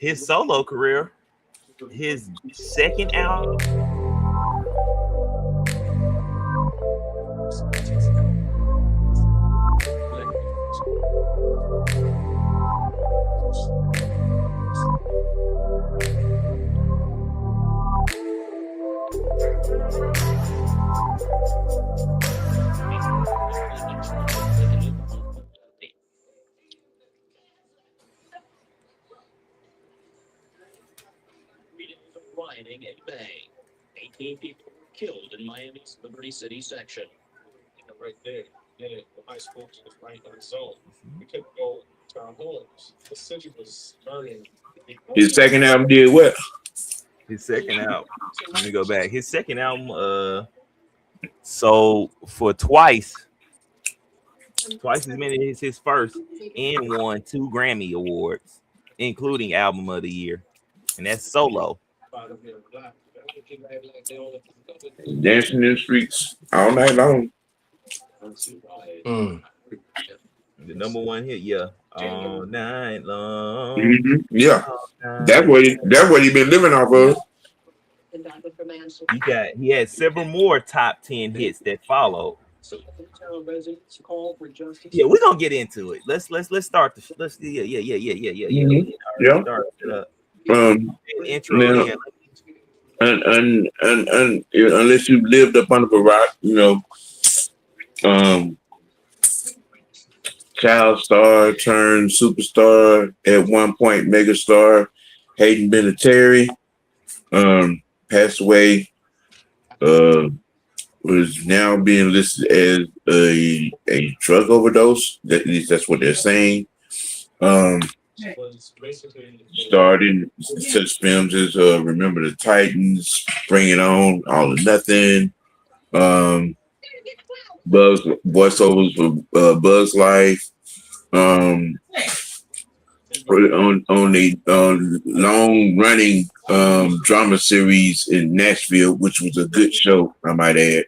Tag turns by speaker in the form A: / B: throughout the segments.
A: his solo career, his second album.
B: Rioting in May. 18 people killed in Miami's Liberty City section.
C: Right there. Yeah, the high school was right on its own. We couldn't go to our homes. The city was burning.
D: His second album did what?
A: His second album. Let me go back. His second album, so for twice as many as his first, and won 2 Grammy Awards, including Album of the Year, and that's solo.
D: Dancing in the streets all night long.
A: The number one hit, yeah, all night long.
D: Yeah,
A: all night.
D: that's what he been living off of.
A: He had several more top 10 hits that followed. Yeah, we're gonna get into it. Let's start the start it up. Intro
D: now, and unless you lived up under a rock, child star turned superstar at one point, megastar Hayden Penateri passed away. Was now being listed as a drug overdose. At least that's what they're saying. Starred in such films as Remember the Titans, Bring It On, All or Nothing, Buzz voiceovers for Buzz Life, on a long running drama series in Nashville, which was a good show, I might add.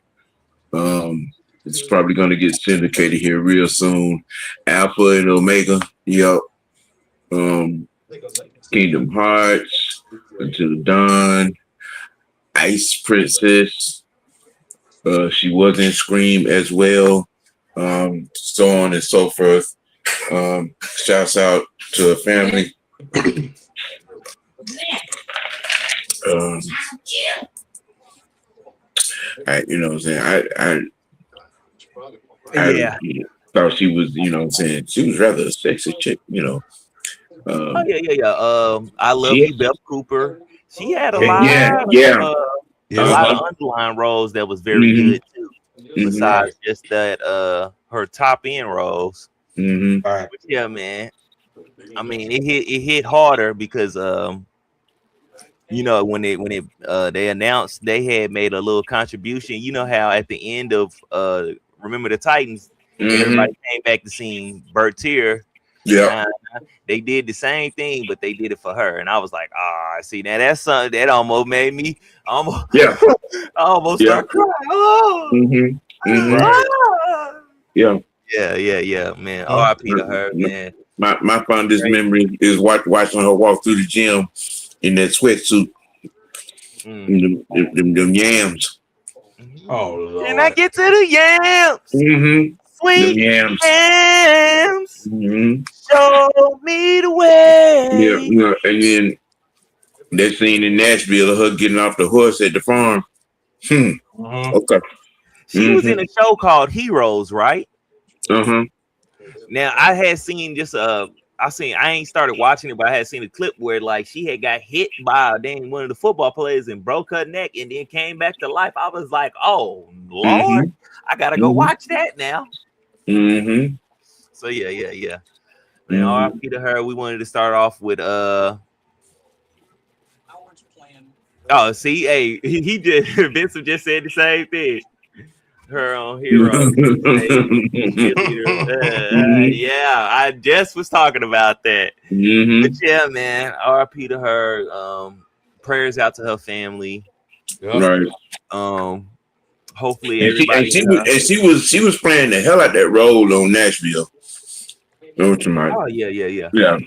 D: It's probably going to get syndicated here real soon. Alpha and Omega, yep. Kingdom Hearts, Until Dawn, Ice Princess. She was in Scream as well. So on and so forth. Shouts out to her family. You know what I'm saying? I thought she was, you know what I'm saying, she was rather a sexy chick,
A: I love you, Beth Cooper. She had a lot of underlying roles that was very good too. Besides just that her top end roles. But yeah, man. I mean, it hit harder because when they announced they had made a little contribution. You know how at the end of Remember the Titans, everybody came back to sing Bertier.
D: Yeah,
A: they did the same thing, but they did it for her, and I was like, see, now that's something that almost made me almost start crying. Yeah, man. R.I.P. to her, man.
D: My fondest memory is watching her walk through the gym in that sweatsuit. Them yams.
E: Oh, Lord.
A: Can I get to the yams? Sweet yams. Show me the way.
D: Yeah, and then that scene in Nashville of her getting off the horse at the farm. Okay.
A: She was in a show called Heroes, right? Now I had seen just I ain't started watching it, but I had seen a clip where like she had got hit by one of the football players and broke her neck and then came back to life. I was like, oh Lord, I gotta go watch that now. So yeah. Man, R.I.P. to her. We wanted to start off with see, he just Vincent just said the same thing. Her on Hero. Yeah, I just was talking about that. But yeah, man, R.I.P. to her. Prayers out to her family.
D: Right.
A: Hopefully
D: everybody. She was playing the hell out that role on Nashville.
A: Oh yeah.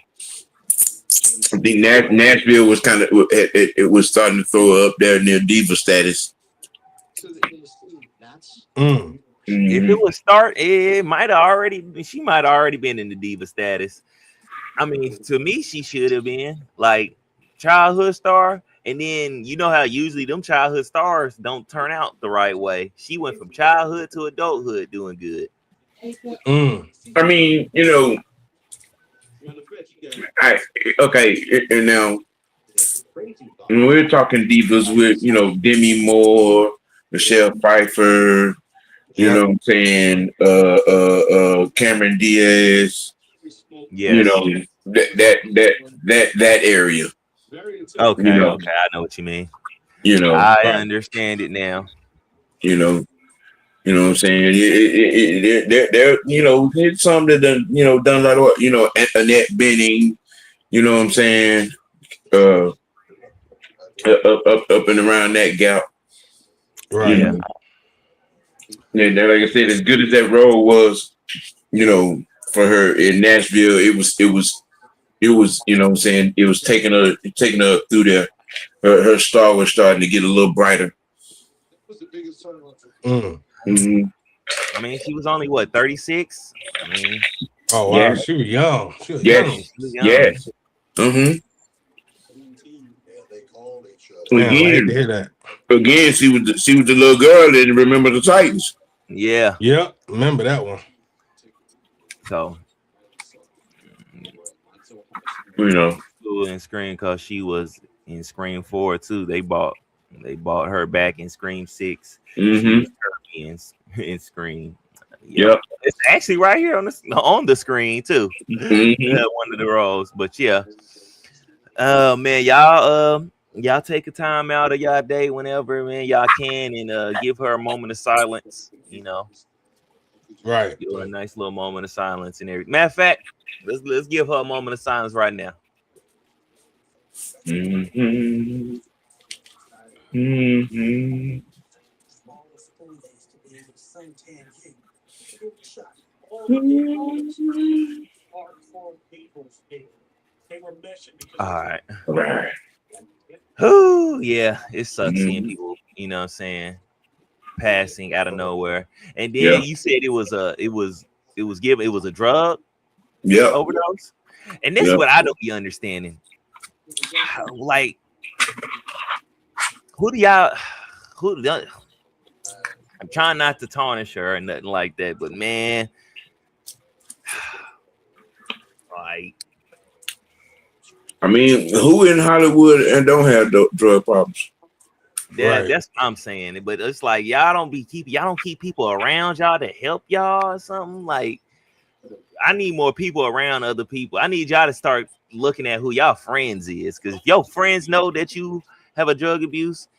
D: I think Nashville was kind of it was starting to throw up there near diva status.
A: If it was start, it might have already. She might have already been in the diva status. I mean, to me, she should have been like childhood star. And then you know how usually them childhood stars don't turn out the right way. She went from childhood to adulthood doing good.
D: I mean, and now when we're talking divas with Demi Moore, Michelle Pfeiffer, you know what I'm saying, Cameron Diaz,
A: yes.
D: that area.
A: Okay, okay, I know what you mean. I understand it now.
D: You know what I'm saying? There, it's some that done, done a lot of, Annette Bening, you know what I'm saying? Up and around that gap.
E: Right.
D: Yeah. Like I said, as good as that role was, for her in Nashville, it was, you know what I'm saying? It was taking her up through there. Her star was starting to get a little brighter.
A: Mm-hmm. I mean, she was only what 36. I mean,
E: oh wow, she was young. She was young.
A: She was young.
D: Yes. Mm-hmm.
E: Man, I hate to hear that.
D: Again, she was the little girl that Remember the Titans.
A: Yeah.
E: Yep. Remember that one.
A: So, in Scream because she was in Scream 4 too. They bought her back in Scream 6.
D: Mm-hmm.
A: In Scream.
D: Yep.
A: It's actually right here on the screen too. Mm-hmm. One of the roles, but yeah. Man, y'all take a time out of y'all day whenever, man, y'all can, and give her a moment of silence.
E: Right.
A: Give her a nice little moment of silence and everything. Matter of fact, let's give her a moment of silence right now.
D: Mm-hmm. Mm-hmm.
A: All right. Oh yeah, it sucks seeing people, passing out of nowhere. And then you said it was a drug overdose. And this is what I don't be understanding. Like, I'm trying not to tarnish her or nothing like that, but man, like,
D: I mean, who in Hollywood and don't have drug problems?
A: That's what I'm saying. But it's like y'all don't keep people around y'all to help y'all or something. Like, I need more people around other people. I need y'all to start looking at who y'all friends is, because if your friends know that you have a drug abuse,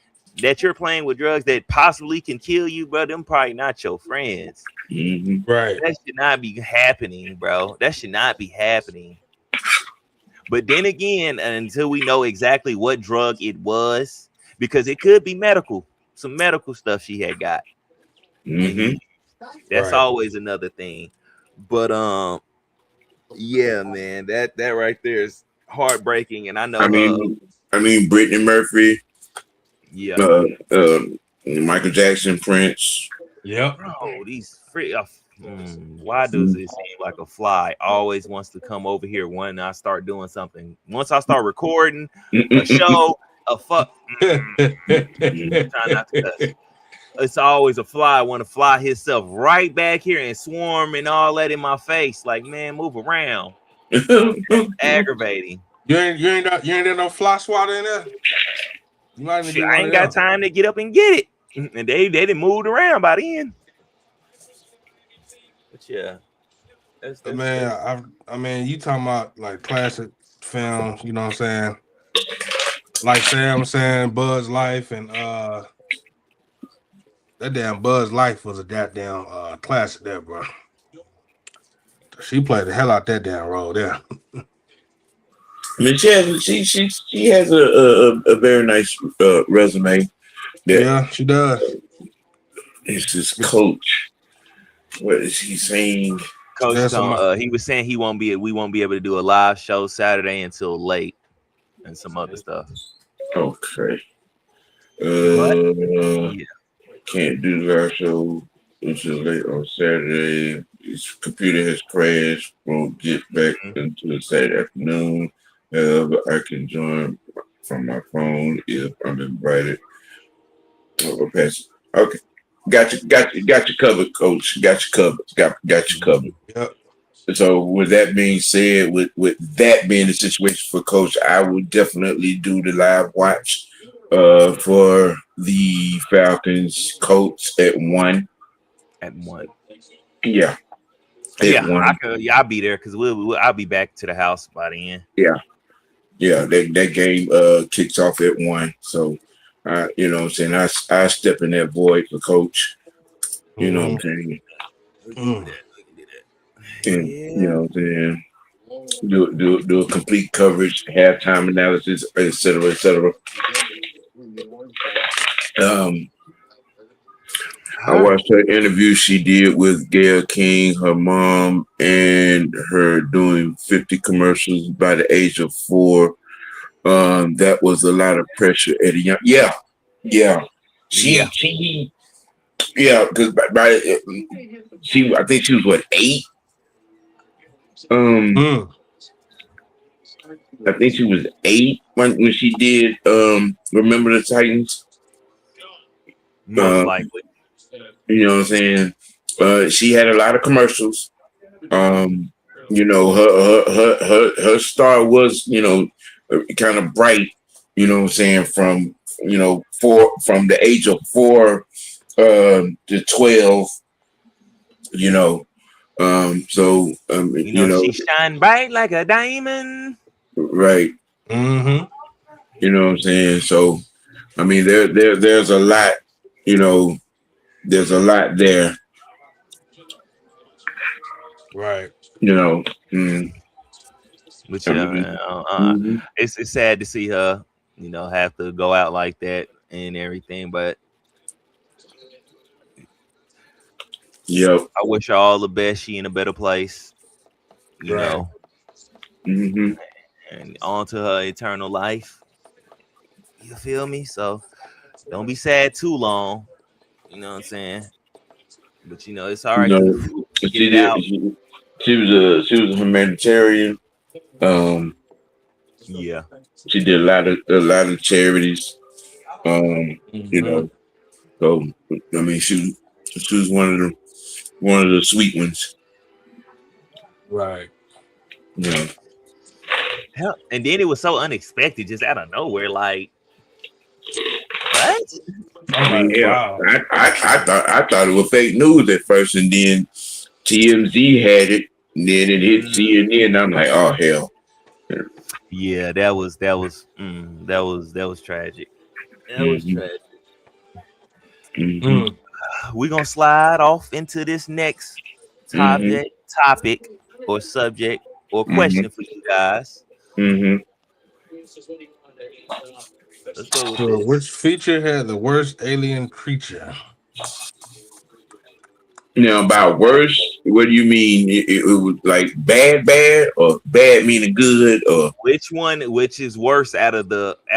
A: that you're playing with drugs that possibly can kill you, bro, them probably not your friends.
D: Mm-hmm.
E: Right.
A: That should not be happening, bro. That should not be happening. But then again, until we know exactly what drug it was, because it could be some medical stuff she had got.
D: Mm-hmm.
A: That's always another thing. But yeah, man, that right there is heartbreaking. And I know
D: I mean Brittany Murphy.
A: Yeah.
D: Michael Jackson, Prince.
E: Yep.
A: Bro, these free. Why does it seem like a fly always wants to come over here when I start doing something? Once I start recording a show, try not to cuss. It's always a fly want to fly himself right back here and swarm and all that in my face. Like, man, move around. That's aggravating.
E: You ain't got no fly swatter in there.
A: I ain't got time to get up and get it. And they didn't move around by the end. But yeah, that's
E: I mean, you talking about like classic films, you know what I'm saying? Like Sam was saying, Buzz Life, and that damn Buzz Life was a goddamn classic there, bro. She played the hell out that damn role there.
D: I mean, she has a very nice resume.
E: Yeah, she does.
D: It's this coach. What is he saying?
A: Coach
E: There's some.
A: he was saying we won't be able to do a live show Saturday until late and some other stuff.
D: Okay.
A: But yeah.
D: Can't do the live show until late on Saturday. His computer has crashed. Won't get back until Saturday afternoon. But I can join from my phone if I'm invited. I'll pass it. Okay. Got you covered, Coach. Got you covered. Got you covered.
E: Yep.
D: So with that being said, with that being the situation for Coach, I would definitely do the live watch for the Falcons Colts at 1.
A: At 1.
D: Yeah.
A: Yeah, I'll be there because I'll be back to the house by the end.
D: Yeah. That game kicks off at 1. So you know what I'm saying, I step in that void for Coach. You know what I'm saying? And you know what I'm saying? Do a complete coverage, halftime analysis, et cetera, et cetera. I watched her interview she did with Gayle King, her mom, and her doing 50 commercials by the age of 4. That was a lot of pressure at a young. Yeah. She because I think she was what, 8. I think she was 8 when she did Remember the Titans.
A: Most likely.
D: You know what I'm saying? She had a lot of commercials. You know, her star was, you know, kind of bright, you know what I'm saying, from the age of 4 to 12, you know. You know,
A: she shine bright like a diamond.
D: Right. You know what I'm saying? So I mean there's a lot, you know, there's a lot there.
E: Right.
D: You know.
A: But it's sad to see her, you know, have to go out like that and everything. But
D: yep.
A: I wish her all the best. She in a better place, you know. And on to her eternal life. You feel me? So don't be sad too long. You know what I'm saying? But you know, it's all right.
D: You know, she was a humanitarian.
A: Yeah.
D: She did a lot of charities. You know, so I mean she was one of the sweet ones.
E: Right.
D: Yeah.
A: Hell, and then it was so unexpected, just out of nowhere. Like, what?
D: I mean, wow. I thought it was fake news at first, and then TMZ had it, and then it hit CNN, and I'm like, oh hell.
A: Yeah, that was tragic. That was tragic. We're gonna slide off into this next topic or subject or question for you guys. Let's go with this.
E: Which feature had the worst alien creature?
D: Now, about worse, what do you mean? It was like bad, or bad meaning good, or
A: which is worse out of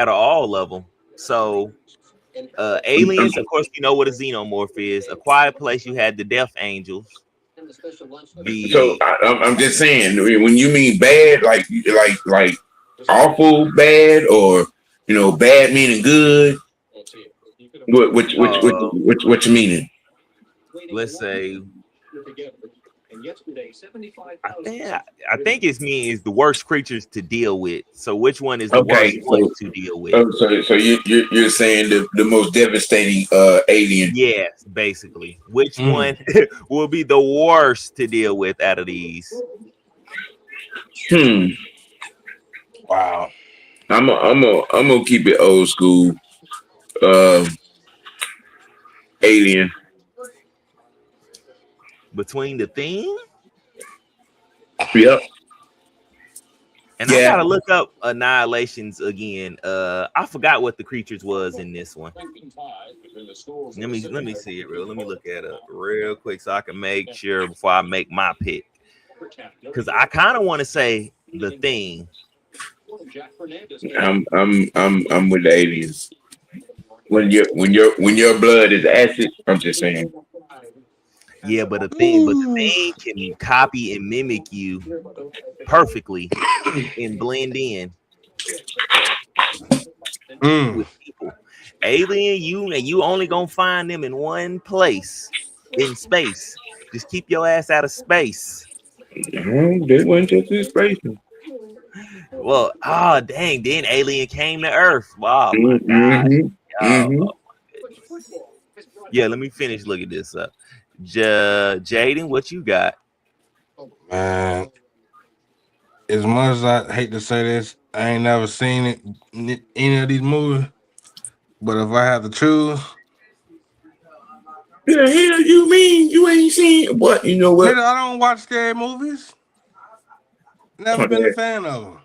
A: all of them? So, aliens, of course, you know what a xenomorph is. A Quiet Place, you had the Death Angels.
D: So I'm just saying, when you mean bad, like awful bad, or you know, bad meaning good. What you meaning?
A: Let's say. I think it's the worst creatures to deal with. So which one is the worst one to deal with?
D: So you're saying the most devastating alien?
A: Yes, basically. Which one will be the worst to deal with out of these?
E: Wow.
D: I'm gonna keep it old school. Alien.
A: Between the Thing?
D: Yep.
A: And I gotta look up Annihilations again. I forgot what the creatures was in this one. Let me see it real. Let me look at it real quick so I can make sure before I make my pick. Because I kind of want to say The Thing.
D: I'm with the aliens. When your blood is acid, I'm just saying.
A: Yeah, but the thing can copy and mimic you perfectly and blend in with people. Alien, you only gonna find them in one place in space. Just keep your ass out of space.
D: They went to this space.
A: Well, dang, then Alien came to Earth. Wow, my God.
D: Mm-hmm. Mm-hmm.
A: Oh, yeah, let me finish looking this up. Jaden, what you got?
E: Man, as much as I hate to say this, I ain't never seen any of these movies. But if I had to choose,
D: The hell you mean you ain't seen what? You know what?
E: nigga, I don't watch scary movies. Never been a
D: Okay.
E: fan of them.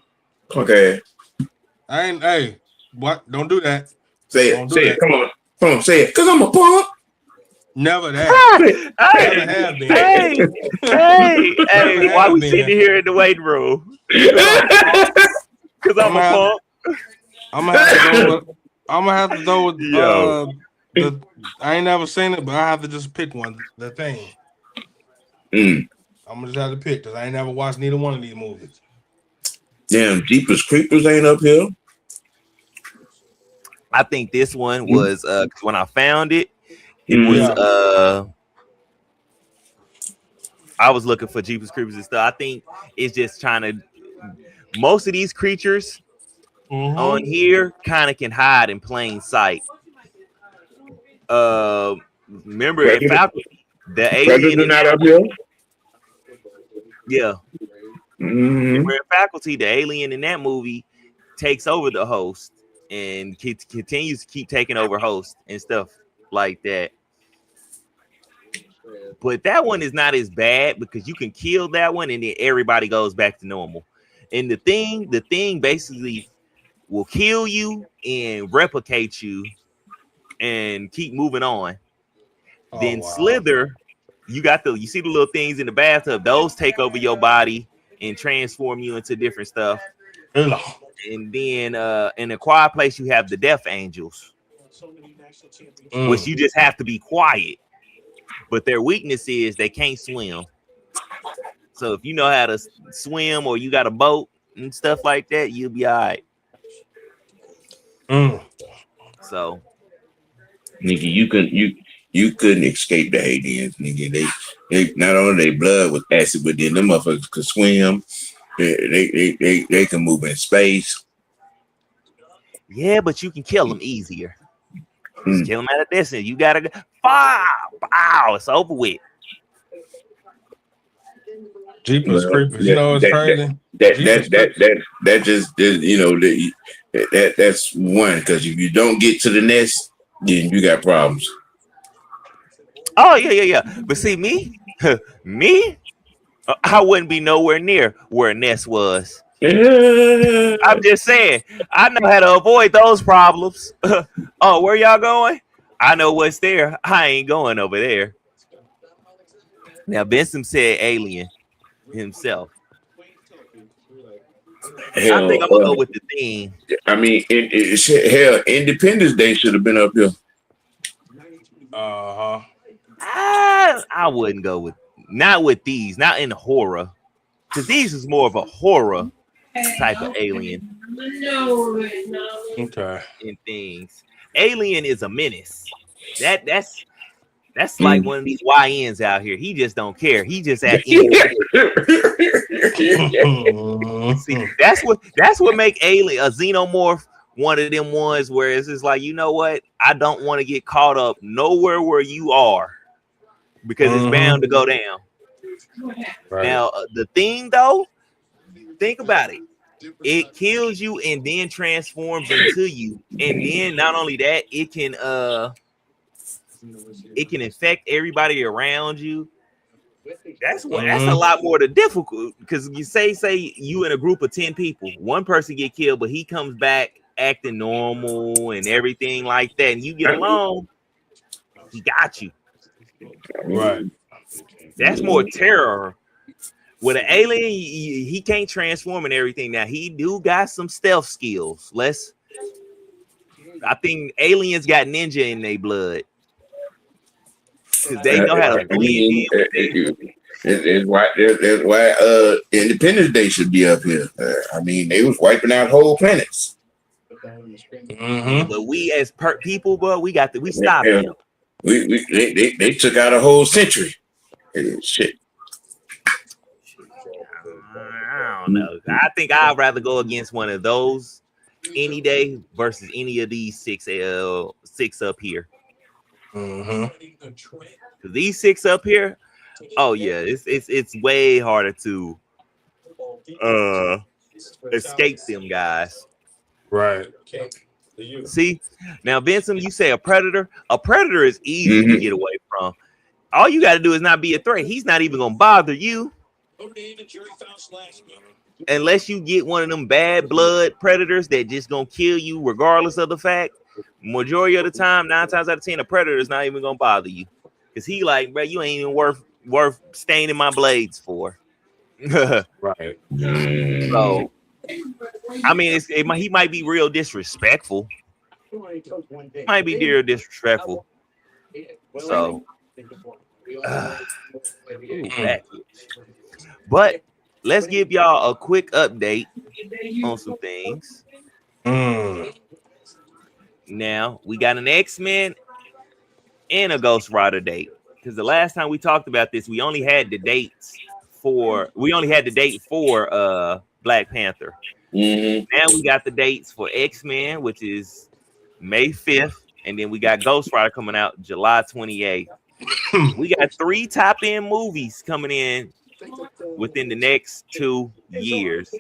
D: Okay.
E: I ain't. Hey, what? Don't do that.
D: Say
E: Don't
D: it.
E: do
D: Say
E: that.
D: it. Come on. Say it. Cause I'm a punk.
E: Never that. Never have been.
A: Hey, why we sitting here in the waiting room? Because I'm a punk.
E: I'm gonna have to go with the. I ain't never seen it, but I have to just pick one. The Thing. I'm gonna just have to pick because I ain't never watched neither one of these movies.
D: Damn, Jeepers Creepers ain't up here.
A: I think this one was when I found it, was I was looking for Jeepers Creepers and stuff. I think it's just trying to. Most of these creatures on here kind of can hide in plain sight. Remember in Faculty, the alien in
D: not
A: that
D: up here.
A: Yeah. Remember in Faculty, the alien in that movie takes over the host and continues to keep taking over host and stuff like that. But that one is not as bad because you can kill that one and then everybody goes back to normal. And the thing basically will kill you and replicate you and keep moving on. Then Slither, you see the little things in the bathtub, those take over your body and transform you into different stuff. And then in a quiet place, you have the death angels, which you just have to be quiet. But their weakness is they can't swim. So if you know how to swim or you got a boat and stuff like that, you'll be all right. So,
D: nigga, you couldn't escape the aliens, nigga. They not only their blood was acid, but then them motherfuckers could swim. They can move in space.
A: yeah, but you can kill them easier. Just kill them at a distance. You gotta go. Wow, it's over with.
E: Jeepers Creepers, you know it's crazy.
D: That just you know that's one because if you don't get to the nest, then you got problems.
A: Oh yeah. But see me, I wouldn't be nowhere near where a nest was. I'm just saying, I know how to avoid those problems. Oh, where y'all going? I know what's there. I ain't going over there. Now, Benson said alien himself.
D: Hell,
A: I think I'm gonna go with The Thing.
D: I mean, hell, Independence Day should have been up here.
A: I wouldn't go with not with these, not in horror, because these is more of a horror type of alien.
E: Okay.
A: In things, Alien is a menace. That's like one of these YNs out here. He just don't care. He just at any. See, that's what make Alien a xenomorph. One of them ones where it's just like, you know what? I don't want to get caught up nowhere where you are because it's bound to go down. Right. Now, The Thing, though, think about it. It kills you and then transforms into you. And then not only that, it can infect everybody around you. That's a lot more difficult because you say you in a group of 10 people, one person get killed, but he comes back acting normal and everything like that, and you get along, he got you.
E: Right.
A: That's more terror. With an alien, he can't transform and everything. Now he do got some stealth skills. I think aliens got ninja in their blood because they know how to blend in with things.
D: That's why Independence Day should be up here. I mean, they was wiping out whole planets.
E: Mm-hmm.
A: But we as people, bro, we stopped them.
D: They took out a whole century. Shit.
A: I don't know. I think I'd rather go against one of those any day versus any of these six up here.
E: Mm-hmm.
A: Because these six up here, oh yeah, it's way harder to escape them guys.
E: Right.
A: See, now Vincent, you say a predator. A predator is easy to get away from. All you got to do is not be a threat. He's not even gonna bother you. Unless you get one of them bad blood predators that just gonna kill you regardless of the fact. Majority of the time, 9 times out of 10, a predator is not even gonna bother you. Cause he like, bro, you ain't even worth staining my blades for.
E: Right.
A: So I mean, he might be real disrespectful. Might be real disrespectful. So but let's give y'all a quick update on some things. Now we got an X-Men and a Ghost Rider date. Because the last time we talked about this, we only had the date for Black Panther. Now we got the dates for X-Men, which is May 5th, and then we got Ghost Rider coming out July 28th. We got 3 top-end movies coming in within the next 2 years.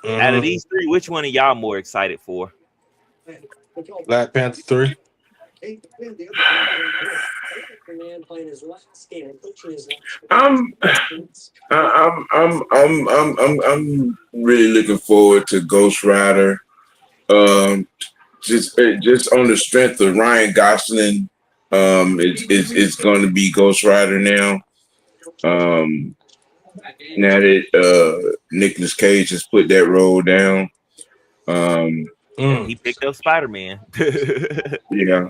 A: Out of these 3, which one are y'all more excited for?
E: Black Panther 3.
D: I'm really looking forward to Ghost Rider. Just on the strength of Ryan Gosling, it's going to be Ghost Rider now. Now that Nicolas Cage has put that role down.
A: He picked up Spider-Man.
D: Yeah.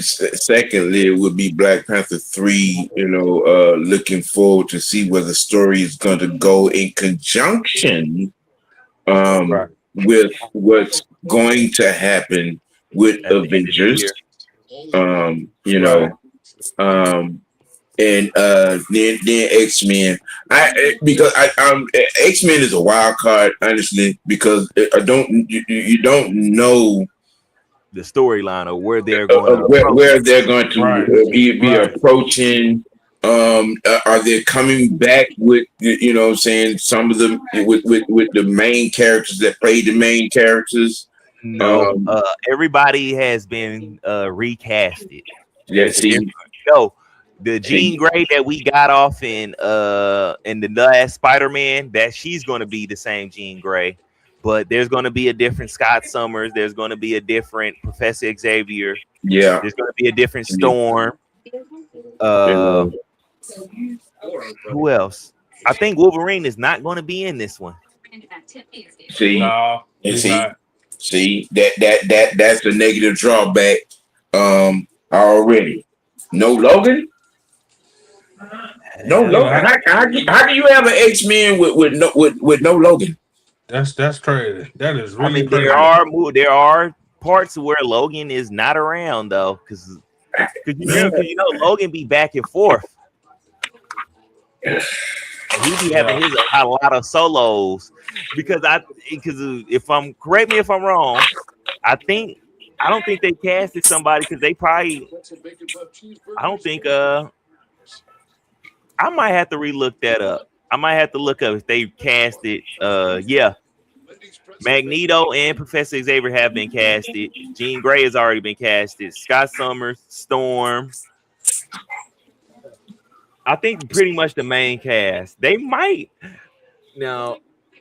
D: Secondly, it would be Black Panther 3. Looking forward to see where the story is going to go in conjunction with what's going to happen with Avengers. And then X-Men. Because X-Men is a wild card, honestly, because you don't know
A: the storyline or where they're going
D: where they're going to be approaching. Are they coming back with some of them with the main characters that played the main characters?
A: No, everybody has been recasted.
D: Yeah, see,
A: the Jean Grey that we got off in the last Spider-Man, that she's going to be the same Jean Grey, but there's going to be a different Scott Summers. There's going to be a different Professor Xavier.
D: Yeah,
A: there's going to be a different Storm. Who else? I think Wolverine is not going to be in this one.
D: See, that's the negative drawback. Already, no Logan. No Logan. How can you have an X-Men with no Logan?
E: That's crazy. That is really crazy.
A: There are parts where Logan is not around though, because Logan be back and forth. He be having a lot of solos because correct me if I'm wrong, I don't think they casted somebody because they probably I might have to relook that up. I might have to look up if they casted Magneto and Professor Xavier have been casted. Jean Grey has already been casted. Scott Summers, Storm. I think pretty much the main cast. They might. Now,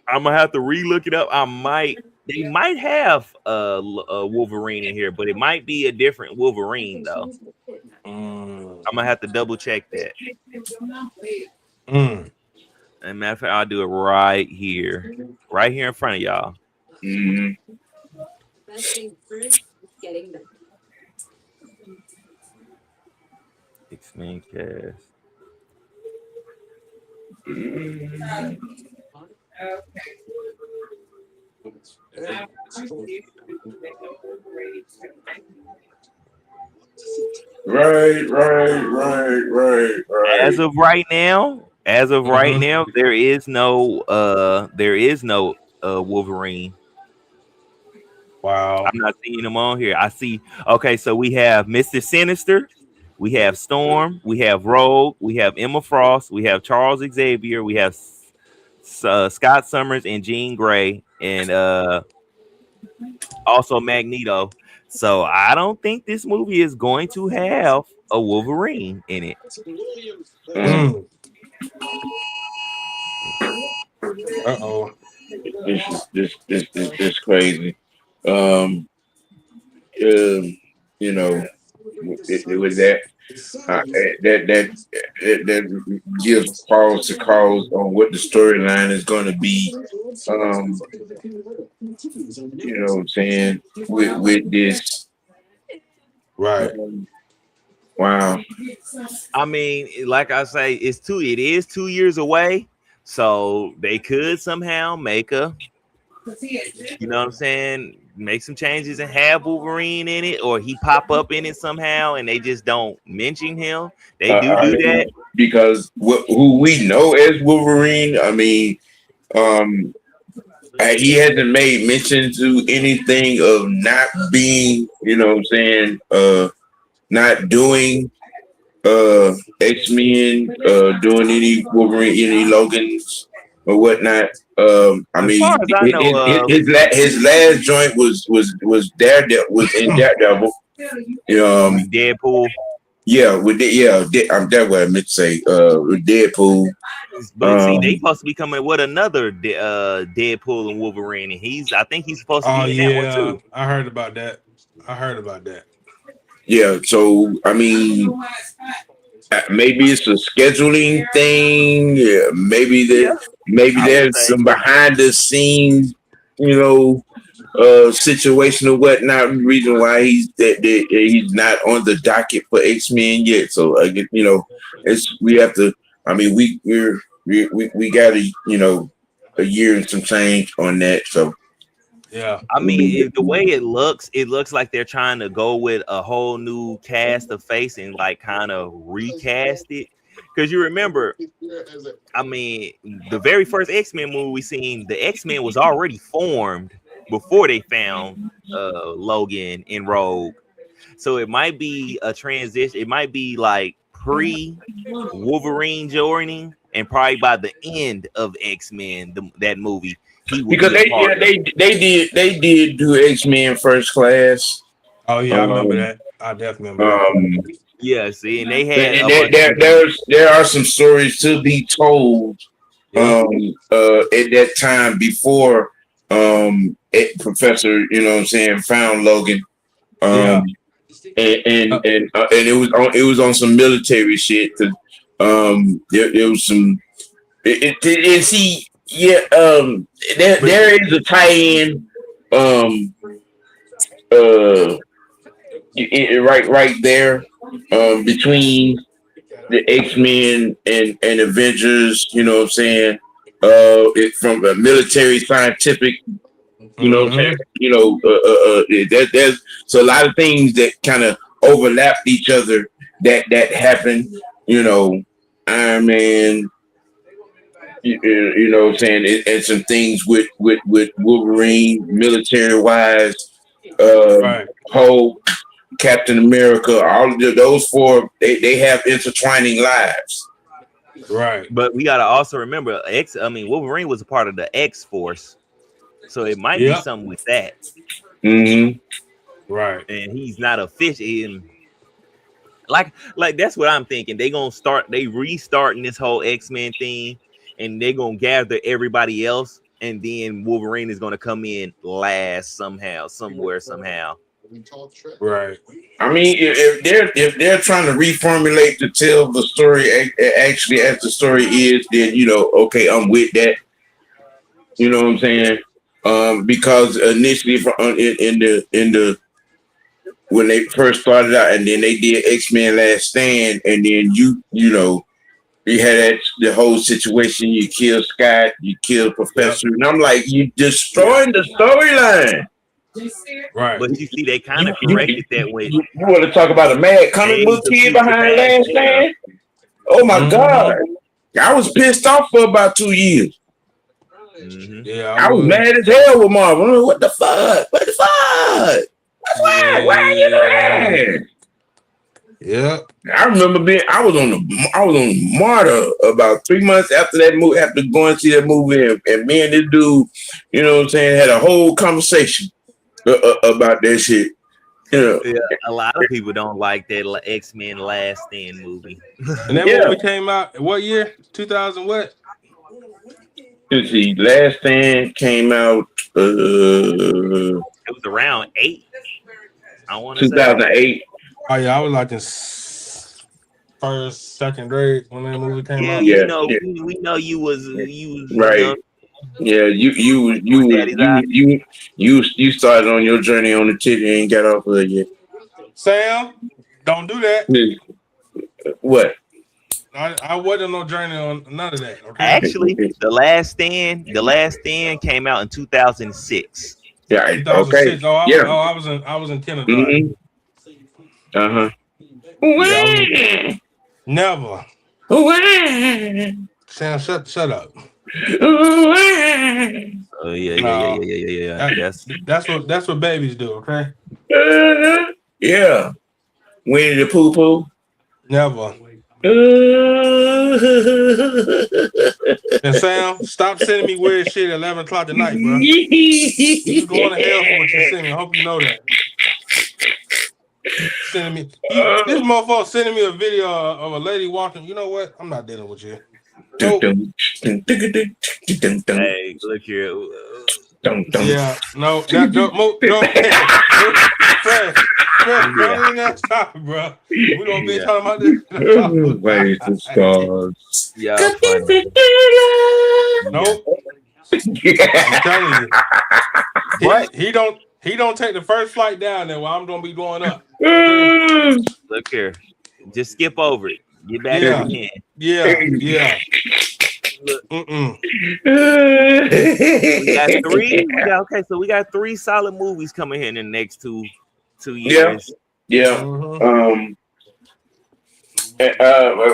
A: I'm gonna have to relook it up. I might They might have a Wolverine in here, but it might be a different Wolverine though. I'm gonna have to double check that. And matter of fact, I'll do it right here in front of y'all.
D: Mm-hmm.
A: X-Men cast.
D: Right.
A: As of right now, there is no Wolverine.
E: Wow.
A: I'm not seeing them on here. I see. Okay, so we have Mr. Sinister, we have Storm, we have Rogue, we have Emma Frost, we have Charles Xavier, we have Scott Summers and Jean Grey, and also Magneto. So I don't think this movie is going to have a Wolverine in it.
E: Uh-oh.
D: This crazy. You know, it was that gives pause to cause on what the storyline is going to be. You know what I'm saying, with this.
E: Right.
D: Wow.
A: I mean, like I say, it is 2 years away, so they could somehow make a, you know what I'm saying, make some changes and have Wolverine in it, or he pop up in it somehow, and they just don't mention him. They do that
D: because who we know as Wolverine. I mean, he hasn't made mention to anything of not being, you know what I'm saying, not doing X-Men, doing any Wolverine, any Logans or whatnot. I mean, his last joint was Daredevil, was in Daredevil.
A: Deadpool.
D: Yeah, I'm that way I meant to say with Deadpool.
A: But see, they supposed to be coming with another Deadpool and Wolverine, and I think he's supposed to be in that one too.
E: I heard about that.
D: Yeah, so I mean, maybe it's a scheduling thing. Yeah, maybe there's some behind the scenes, you know, situation or whatnot. Reason why he's not on the docket for X-Men yet. So I get, you know, we have to. I mean, we got a year and some change on that. So
E: yeah,
A: I mean, the way it looks like they're trying to go with a whole new cast of face and like kind of recast it. Because you remember, I mean, the very first X-Men movie we seen, the X-Men was already formed before they found Logan and Rogue. So it might be a transition. It might be like pre-Wolverine joining, and probably by the end of X-Men, that movie,
D: because they did do X-Men First Class.
E: Oh yeah, I remember that. I definitely remember that.
A: Yeah, see, and they had
D: there are some stories to be told at that time before Professor, you know what I'm saying, found Logan. And it was on some military shit. There was some and see, yeah, there is a tie-in right there between the X-Men and Avengers, you know what I'm saying? It from a military scientific, you know what I'm saying? You know, there's so a lot of things that kind of overlapped each other that happened, you know. Iron Man, you know what I'm saying, and some things with Wolverine, military wise, Hulk, Captain America, all of those four, they have intertwining lives.
E: Right.
A: But we gotta also remember Wolverine was a part of the X-Force. So it might be something with that.
D: Mm-hmm.
E: Right.
A: And he's not official. Like that's what I'm thinking. They restarting this whole X-Men thing, and they gonna gather everybody else and then Wolverine is going to come in last somehow, somewhere, somehow.
E: Right.
D: I mean, if they're trying to reformulate to tell the story actually as the story is, then okay, I'm with that. You know what I'm saying? Because initially, in the when they first started out, and then they did X-Men Last Stand, and then you had the whole situation. You kill Scott, you kill Professor, and I'm like, you destroying the storyline.
E: Right.
A: But you see, they kind of corrected that way.
D: You want to talk about a mad comic book kid behind Last Stand? Oh my God. I was pissed off for about 2 years.
A: Mm-hmm.
E: Yeah,
D: I was mad as hell with Marvel. What the fuck? What the fuck? Why are you mad?
E: Yeah.
D: I remember I was on Martyr about 3 months after that movie, after going to see that movie, and me and this dude, you know what I'm saying, had a whole conversation about that shit.
A: Yeah, a lot of people don't like that X-Men Last Stand movie.
E: And that movie came out what year? 2000 what?
D: Let's see, Last Stand came out
A: it was around 8. I want to
D: 2008.
E: Oh yeah, I was like in first, second grade when that movie came out.
A: Yeah, we know you was
D: right.
A: Young.
D: Yeah, you started on your journey on the ticket and ain't got off of it yet.
E: Sam, don't do that.
D: What?
E: I wasn't on no journey on none of that. Okay?
A: Actually, the Last Stand came out in 2006.
D: Yeah.
E: 2006.
D: Okay.
E: I was in kindergarten.
D: Uh-huh.
E: Yeah, never. Sam, shut up.
A: Oh yeah.
E: That's what babies do, okay?
D: Yeah. Winnie the Pooh Pooh?
E: Never. And Sam, stop sending me weird shit at 11 o'clock tonight, bro. You're going to hell for what you send me. I hope you know that. Sending me this motherfucker sending me a video of a lady walking. You know what? I'm not dealing with you. Nope.
A: Hey, look here.
E: Yeah, no, don't stop, bro. We gonna be talking about this.
D: Wait, the stars.
A: Yeah.
E: Nope. I'm telling you. What? He don't take the first flight down there while I'm gonna be going up.
A: Look here. Just skip over it. Get back again.
E: Yeah.
A: We got 3. So we got 3 solid movies coming here in the next two years.
D: Yeah.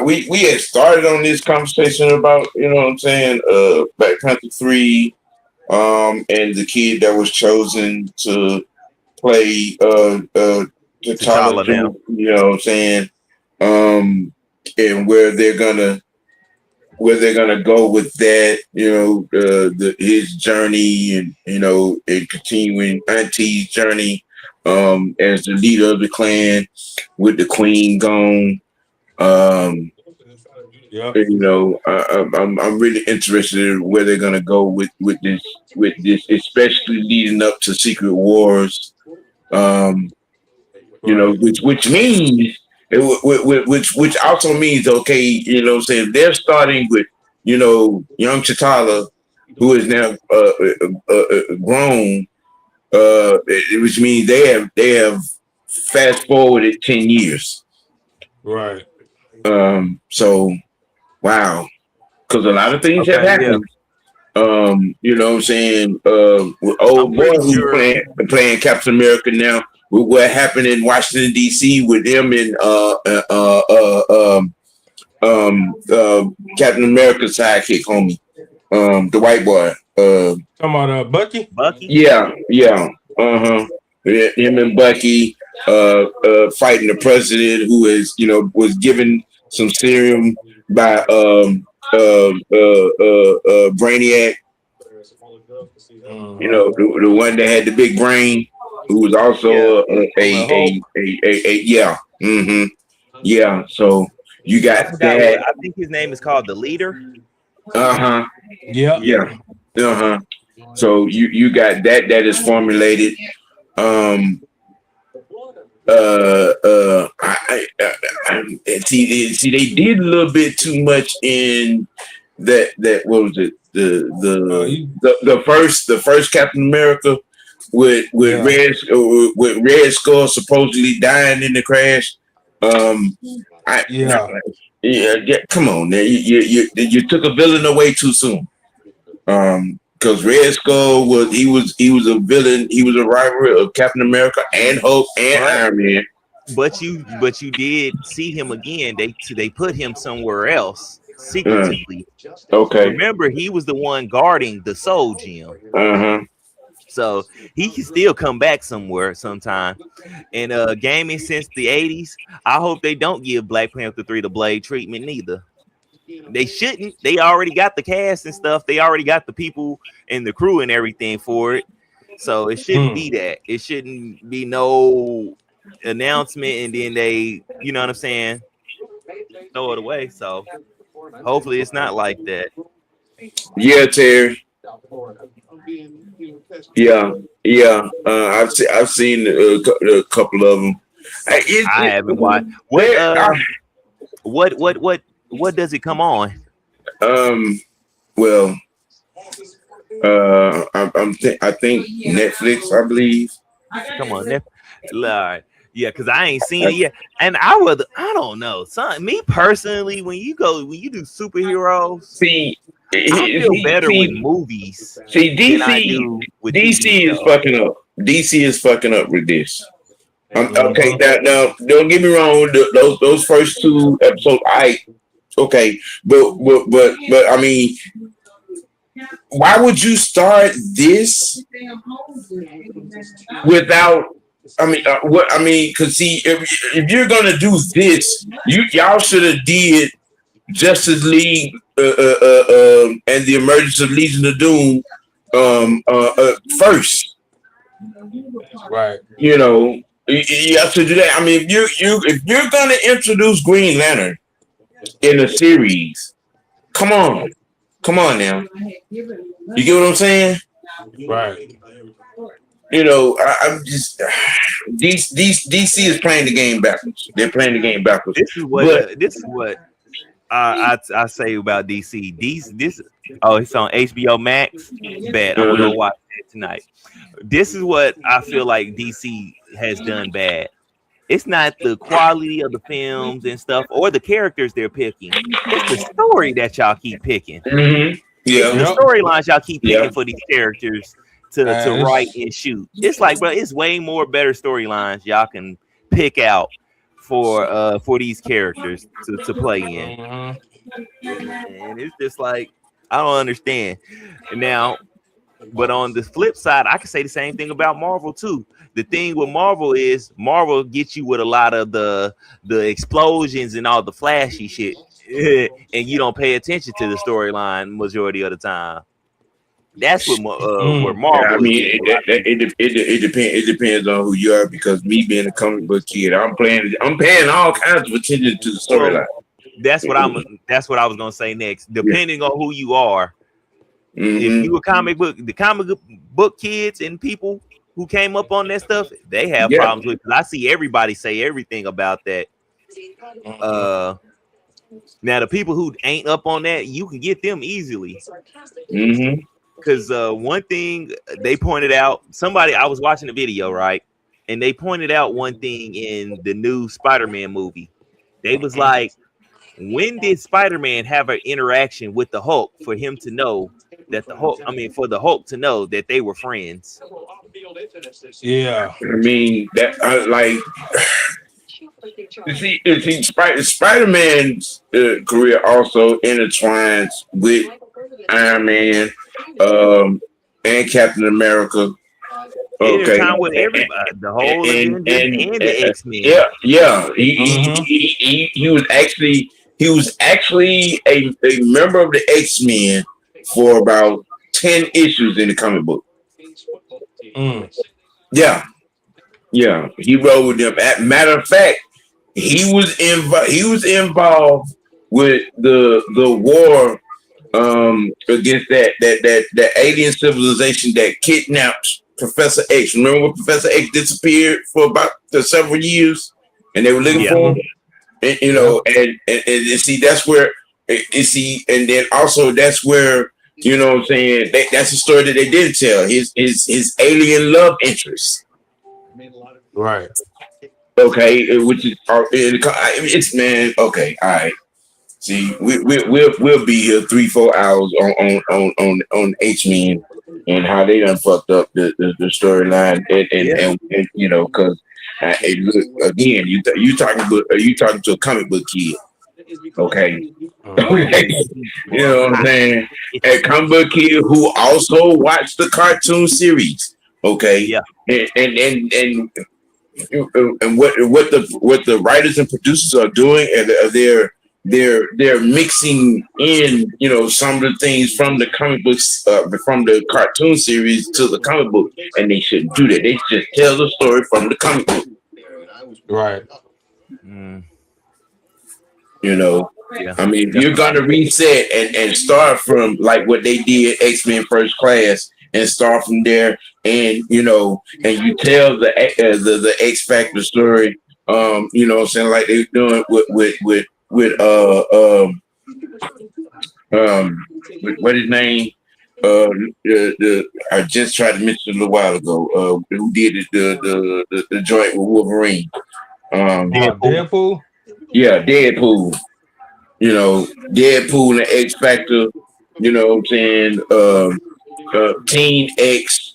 D: We had started on this conversation about, you know what I'm saying, Black Panther 3, and the kid that was chosen to play T'Challa, you know what I'm saying, and where they're gonna go with that, you know, his journey, and and continuing Auntie's journey as the leader of the clan with the queen gone. I'm really interested in where they're gonna go with this, especially leading up to Secret Wars. Which means, which also means, okay, you know what I'm saying, they're starting with, young T'Challa, who is now grown, which means they have fast forwarded 10 years.
E: Right.
D: So, wow, because a lot of things have happened. You know what I'm saying? With old boy who's playing Captain America now, with what happened in Washington D.C. with him and Captain America's sidekick, homie, the white boy.
E: Talking about Bucky?
D: Yeah. Him and Bucky fighting the president, who is, was given some serum by Brainiac. The one that had the big brain, who was also So you got that.
A: I think his name is called the Leader.
E: Yeah.
D: So you got that is formulated. See, they did a little bit too much in that. What was it? The first Captain America with Red Skull supposedly dying in the crash. Yeah. Come on, now you took a villain away too soon. Because Red Skull was a villain. He was a rival of Captain America and Hulk and Iron Man.
A: But you did see him again. They put him somewhere else secretively.
D: Okay.
A: Remember, he was the one guarding the Soul Gem. So he can still come back sometime. And gaming since the 80s, I hope they don't give Black Panther 3 the Blade treatment neither. They shouldn't. They already got the cast and stuff. They already got the people and the crew and everything for it. So it shouldn't be that. It shouldn't be no announcement and then they, you know what I'm saying, throw it away. So hopefully it's not like that.
D: Yeah, Terry. Yeah. I've seen a couple of them.
A: I haven't watched. What does it come on?
D: Well, I think Netflix, I believe.
A: Come on, Netflix. Yeah, because I ain't seen it yet, and I don't know. Me personally, when you do superheroes, I feel better with movies.
D: See, DC is fucking up. DC is fucking up with this. Okay, now don't get me wrong. Those first 2 episodes, okay, but I mean, why would you start this without? Because see, if you're gonna do this, y'all should have did Justice League and the emergence of Legion of Doom first.
E: Right.
D: You know, you have to do that. I mean, if you're gonna introduce Green Lantern in a series, come on now. You get what I'm saying?
E: Right.
D: You know, I'm just DC is playing the game backwards. They're playing the game backwards.
A: This is what I say about DC. It's on HBO Max. Bad. I'm gonna watch it tonight. This is what I feel like DC has done bad. It's not the quality of the films and stuff or the characters they're picking. It's the story that y'all keep picking.
D: Mm-hmm. Yeah,
A: it's the storylines y'all keep picking for these characters to write and shoot. It's like, bro, it's way more better storylines y'all can pick out for these characters to play in. And it's just like, I don't understand. Now, but on the flip side, I can say the same thing about Marvel too. The thing with Marvel is Marvel gets you with a lot of the explosions and all the flashy shit, and you don't pay attention to the storyline majority of the time. That's what where Marvel.
D: Yeah, I mean, it depends on who you are. Because me being a comic book kid, I'm paying all kinds of attention to the storyline.
A: That's what I was gonna say next. Depending on who you are, if you a the comic book kids and people who came up on that stuff, they have problems with it. I see everybody say everything about that. Now the people who ain't up on that, you can get them easily. Because one thing they pointed out, I was watching a video, right? And they pointed out one thing in the new Spider-Man movie. They was like, when did Spider-Man have an interaction with the Hulk for him to know that for the Hulk to know that they were friends?
E: Yeah.
D: I mean, that see, Spider-Man's career also intertwines with Iron Man and Captain America. Okay.
A: Time with everybody, the whole and the X-Men.
D: Yeah. He was actually a member of the X-Men for about 10 issues in the comic book. Yeah. He wrote with them. Matter of fact, he was involved with the war against that alien civilization that kidnapped Professor X. Remember when Professor X disappeared for about several years, and they were looking for him. And, and see that's where and then also that's where what I'm saying that's the story that they didn't tell his alien love interest.
E: Right.
D: Okay, which is it's man. Okay, all right. See, we'll be here 3-4 hours on H-Men and how they done fucked up the storyline and because look again you talking to a comic book kid, okay? You know what I'm saying? A comic book kid who also watched the cartoon series, okay?
A: Yeah,
D: and what the writers and producers are doing, and they're mixing in some of the things from the comic books from the cartoon series to the comic book, and they shouldn't do that. They should tell the story from the comic book.
E: Right.
D: I mean, if you're gonna reset and start from like what they did X-Men First Class and start from there, and and you tell the X Factor story, what I'm saying, like they're doing with what his name? I just tried to mention it a little while ago. Who did it, the joint with Wolverine?
E: Deadpool.
D: Yeah, Deadpool. Deadpool and X Factor. You know what I'm saying? Teen X.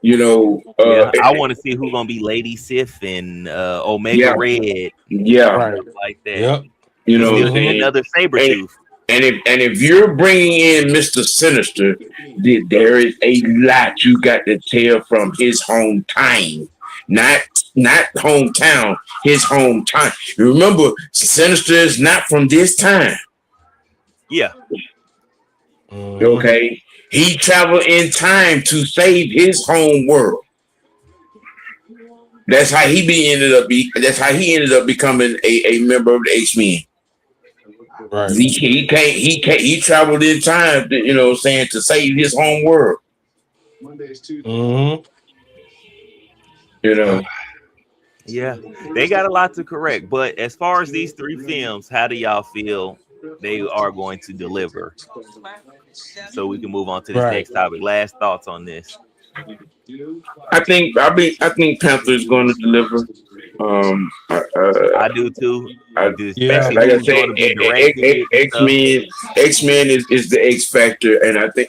A: I want to see who's gonna be Lady Sif and Omega Red.
D: Yeah,
E: right.
A: Like that.
E: Yep.
A: Another Sabretooth.
D: And if you're bringing in Mr. Sinister, there is a lot you got to tell from his hometown, not hometown, his hometown. Remember, Sinister is not from this time.
A: Yeah.
D: Okay, he traveled in time to save his home world. That's how That's how he ended up becoming a member of the X-Men.
E: Right.
D: He traveled in time to, to save his home world.
A: Yeah, they got a lot to correct. But as far as these 3 films, how do y'all feel they are going to deliver? So we can move on to this next topic. Last thoughts on this.
D: I think Panther is going to deliver.
A: I do too.
D: Especially like I said, X-Men is the X factor, and I think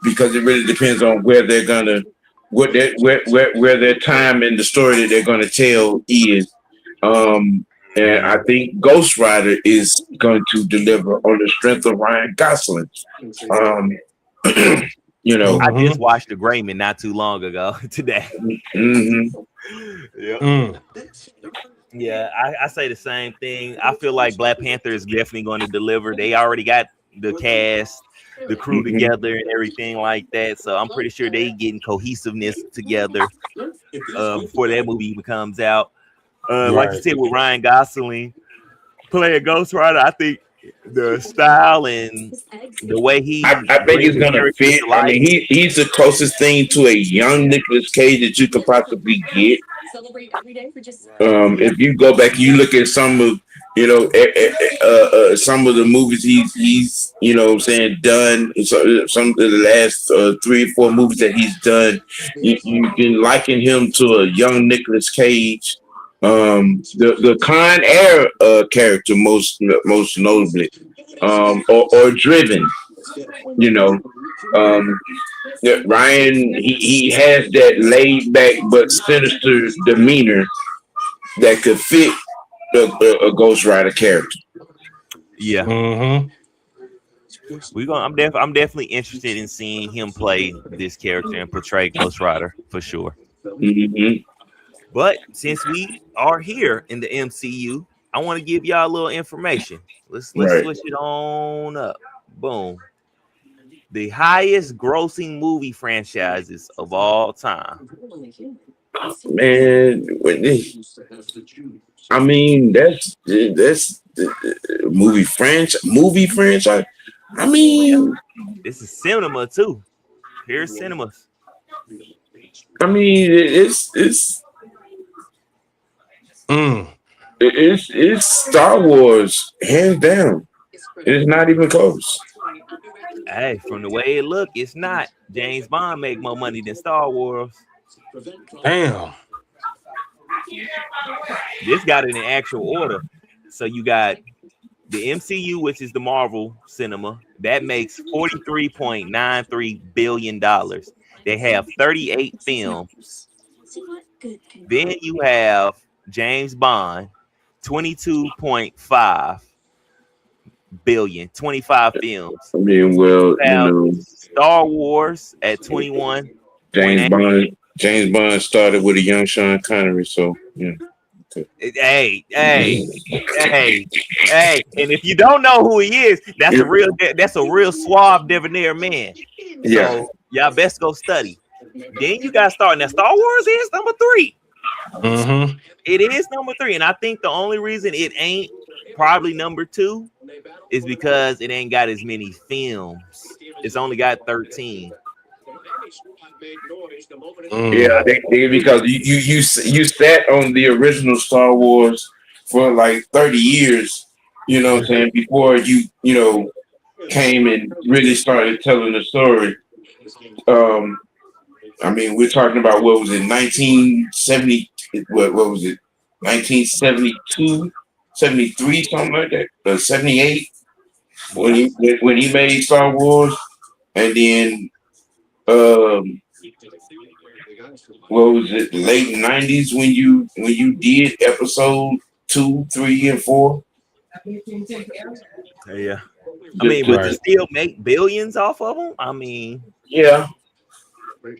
D: because it really depends on where they're gonna where their time in the story that they're gonna tell is. And I think Ghost Rider is going to deliver on the strength of Ryan Gosling.
A: I just watched The Grayman not too long ago today. Yeah, I say the same thing. I feel like Black Panther is definitely going to deliver. They already got the cast, the crew together, and everything like that. So I'm pretty sure they getting cohesiveness together before that movie even comes out. Like you said, with Ryan Gosling playing Ghost Rider, I think the style and the way
D: I think he's gonna fit. I mean, he's the closest thing to a young Nicolas Cage that you could possibly get. If you go back, you look at some of some of the movies he's done. Some of the last 3 or 4 movies that he's done, you can liken him to a young Nicolas Cage. The Con Air character most notably, or Driven, Ryan he has that laid back but sinister demeanor that could fit a Ghost Rider character.
A: Yeah. I'm definitely interested in seeing him play this character and portray Ghost Rider for sure. But since we are here in the MCU, I want to give y'all a little information. Let's switch it on up. Boom. The highest grossing movie franchises of all time.
D: Man, I mean that's movie franchise. I mean,
A: this is cinema too. Here's cinemas.
D: I mean, it's Star Wars, hands down. It's not even close.
A: Hey, from the way it look, it's not. James Bond make more money than Star Wars.
E: Damn.
A: This got it in actual order. So you got the MCU, which is the Marvel cinema, that makes $43.93 billion. They have 38 films. Then you have James Bond, 22.5 billion, 25 films.
D: I mean, well,
A: Star Wars at 21.
D: James Bond started with a young Sean Connery, so yeah.
A: Hey. And if you don't know who he is, that's a real suave debonair man.
D: Yeah.
A: So y'all best go study. Then you got Star. Now Star Wars is number 3.
E: Mm-hmm.
A: It is number 3, and I think the only reason it ain't probably number 2 is because it ain't got as many films. It's only got 13.
D: Yeah, because you sat on the original Star Wars for like 30 years, you know what I'm saying, before you came and really started telling the story. I mean, we're talking about, what was it, 1970, what was it, 1972, 73, something like that, 78, when he made Star Wars, and then what was it, late 90s when you did episode 2, 3, and 4.
A: Yeah. I mean, but to still make billions off of them, I mean,
D: yeah.
E: I'm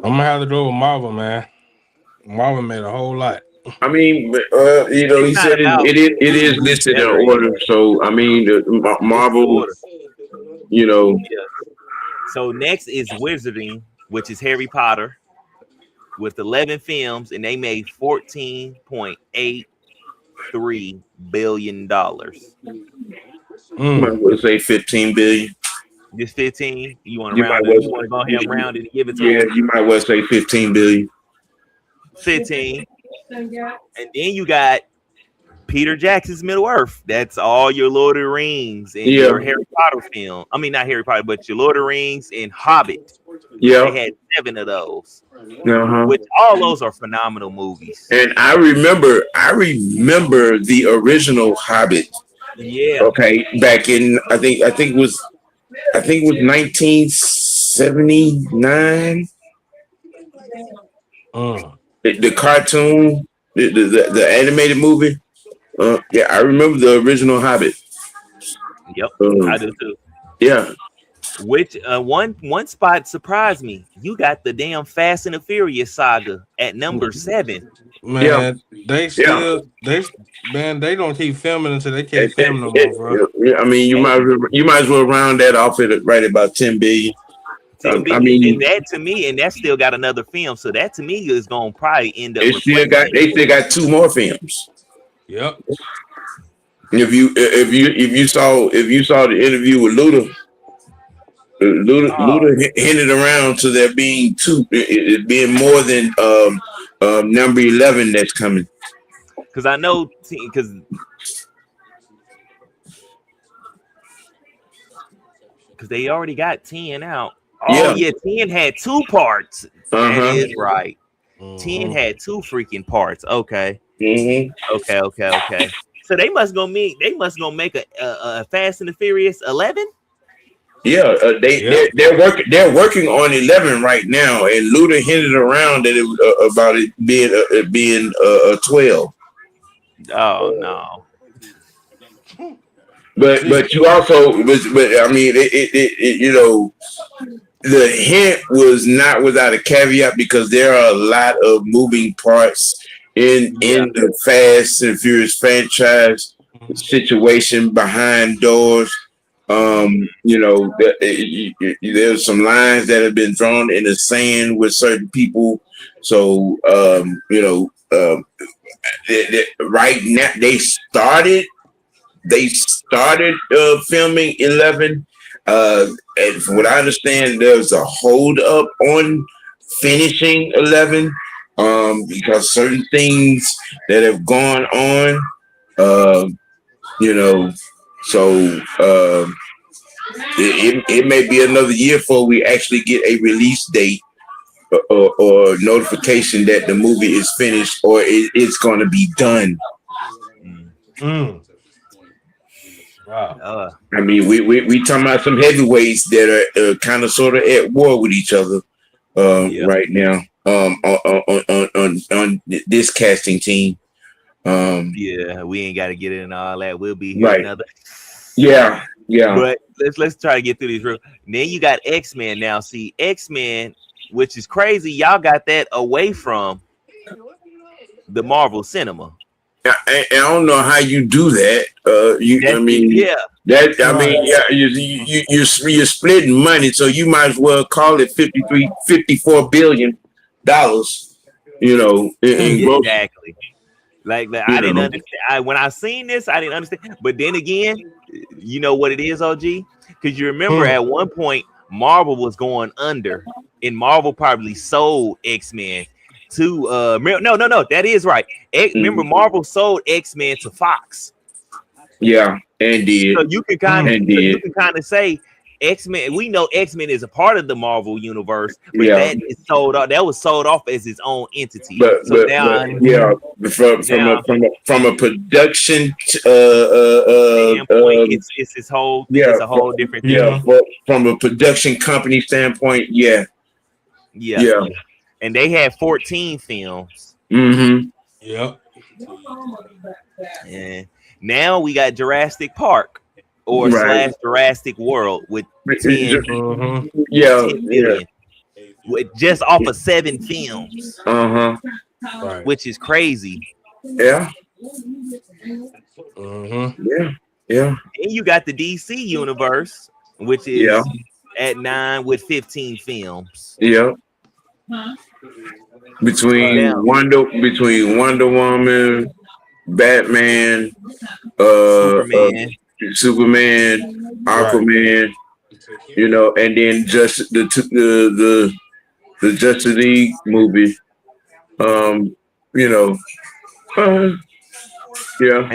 E: gonna have to go with Marvel, man. Marvel made a whole lot.
D: I mean, he said it is listed in order. So I mean, Marvel,
A: Yeah. So next is Wizarding, which is Harry Potter, with 11 films, and they made $14.83 billion.
D: Might well say 15 billion.
A: Just 15. You want to round it? You want to go ahead and round it and give it to him?
D: Yeah, you might well say 15 billion.
A: 15. And then you got Peter Jackson's Middle Earth. That's all your Lord of the Rings and your Harry Potter film. I mean, not Harry Potter, but your Lord of the Rings and Hobbit.
D: Yeah.
A: They had 7 of those.
D: Uh-huh.
A: Which all those are phenomenal movies.
D: And I remember the original Hobbit.
A: Yeah.
D: Okay, back in I think it was 1979. The cartoon, the animated movie. Yeah, I remember the original Hobbit.
A: Yep, I do too.
D: Yeah.
A: Which one spot surprised me. You got the damn Fast and the Furious saga at number 7.
E: Man, they don't keep filming until they can't film no more, bro.
D: I mean, you might as well round that off at right about 10 billion.
A: 10 billion.
D: I mean,
A: and that to me, and that still got another film, so that to me is gonna probably end up.
D: They still got 2 more films.
E: Yep.
D: If you saw the interview with Luda hinted around to there being 2, it being more than number 11 that's coming.
A: Because I know, because they already got 10 out. Oh yeah, 10 had 2 parts. That is right. 10 had 2 freaking parts. Okay. Okay. So they must gonna make a Fast and the Furious 11.
D: Yeah, they're working on 11 right now, and Luda hinted around that it about it being 12.
A: Oh no.
D: But you also but I mean it the hint was not without a caveat, because there are a lot of moving parts in the Fast and Furious franchise situation behind doors. There's some lines that have been drawn in the sand with certain people. So right now they started they started filming 11. And from what I understand, there's a hold up on finishing 11 because certain things that have gone on, you know, so it may be another year before we actually get a release date or notification that the movie is finished or it's going to be done.
E: Wow.
D: I mean, we talking about some heavyweights that are kind of sort of at war with each other right now on this casting team.
A: Yeah, we ain't got to get in all that. We'll be here
D: Right.
A: another.
D: Yeah.
A: But let's try to get through these real. Then you got X-Men now. See, X-Men, which is crazy. Y'all got that away from the Marvel cinema.
D: I don't know how you do that. You're splitting money, so you might as well call it $54 billion. You know,
A: Exactly. Like I didn't understand. When I seen this, I didn't understand. But then again, you know what it is, OG? Because you remember at one point Marvel was going under, and Marvel probably sold X-Men to no, that is right. Remember, Marvel sold X-Men to Fox.
D: Yeah, indeed.
A: So you can kind of say X-Men. We know X-Men is a part of the Marvel universe, but that is sold off. That was sold off as its own entity. From
D: a production
A: standpoint, it's a whole different thing.
D: Yeah, from a production company standpoint, yeah.
A: And they had 14 films.
D: Mm-hmm.
E: Yep.
A: And now we got Jurassic Park / Jurassic World with 10 million. With just off of 7 films. Which is crazy.
D: Yeah. Yeah.
A: And you got the DC universe, which is at 9 with 15 films.
D: Yeah. Between Wonder Woman, Batman, Superman, Aquaman, you know, and then just the Justice League movie, you know,
A: and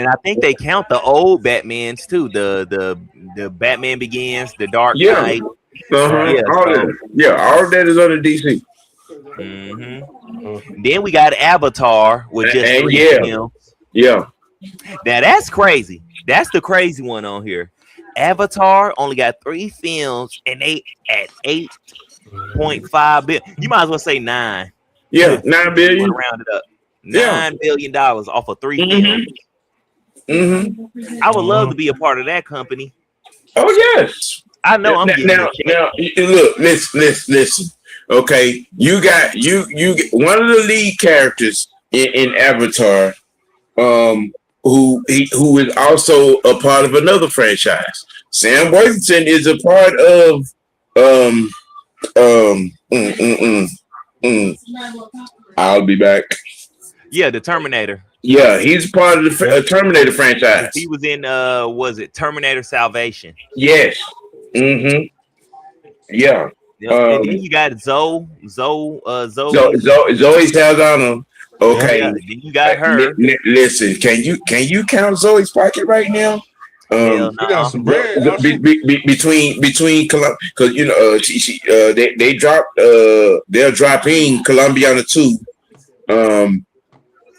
A: I think they count the old Batmans too. The Batman Begins, the Dark Knight.
D: All that is under DC.
A: Then we got Avatar with just 3 films.
D: Yeah.
A: Now that's crazy. That's the crazy one on here. Avatar only got 3 films and they at 8.5 billion. You might as well say 9.
D: Yeah, 9 billion.
A: Round it up. $9 billion off of 3 films. I would love to be a part of that company.
D: Oh yes.
A: I know I'm getting
D: now look, listen. Okay, you got one of the lead characters in Avatar, who is also a part of another franchise. Sam Worthington is a part of I'll be back.
A: Yeah, the Terminator.
D: Yeah, he's part of the Terminator franchise.
A: He was in was it Terminator Salvation?
D: Yes. Yeah.
A: And then you got Zoe
D: Saldana. Okay.
A: Then you got her.
D: Listen, can you count Zoe's pocket right now?
E: You got some bread.
D: Between because you know they dropped they're dropping Colombiana 2.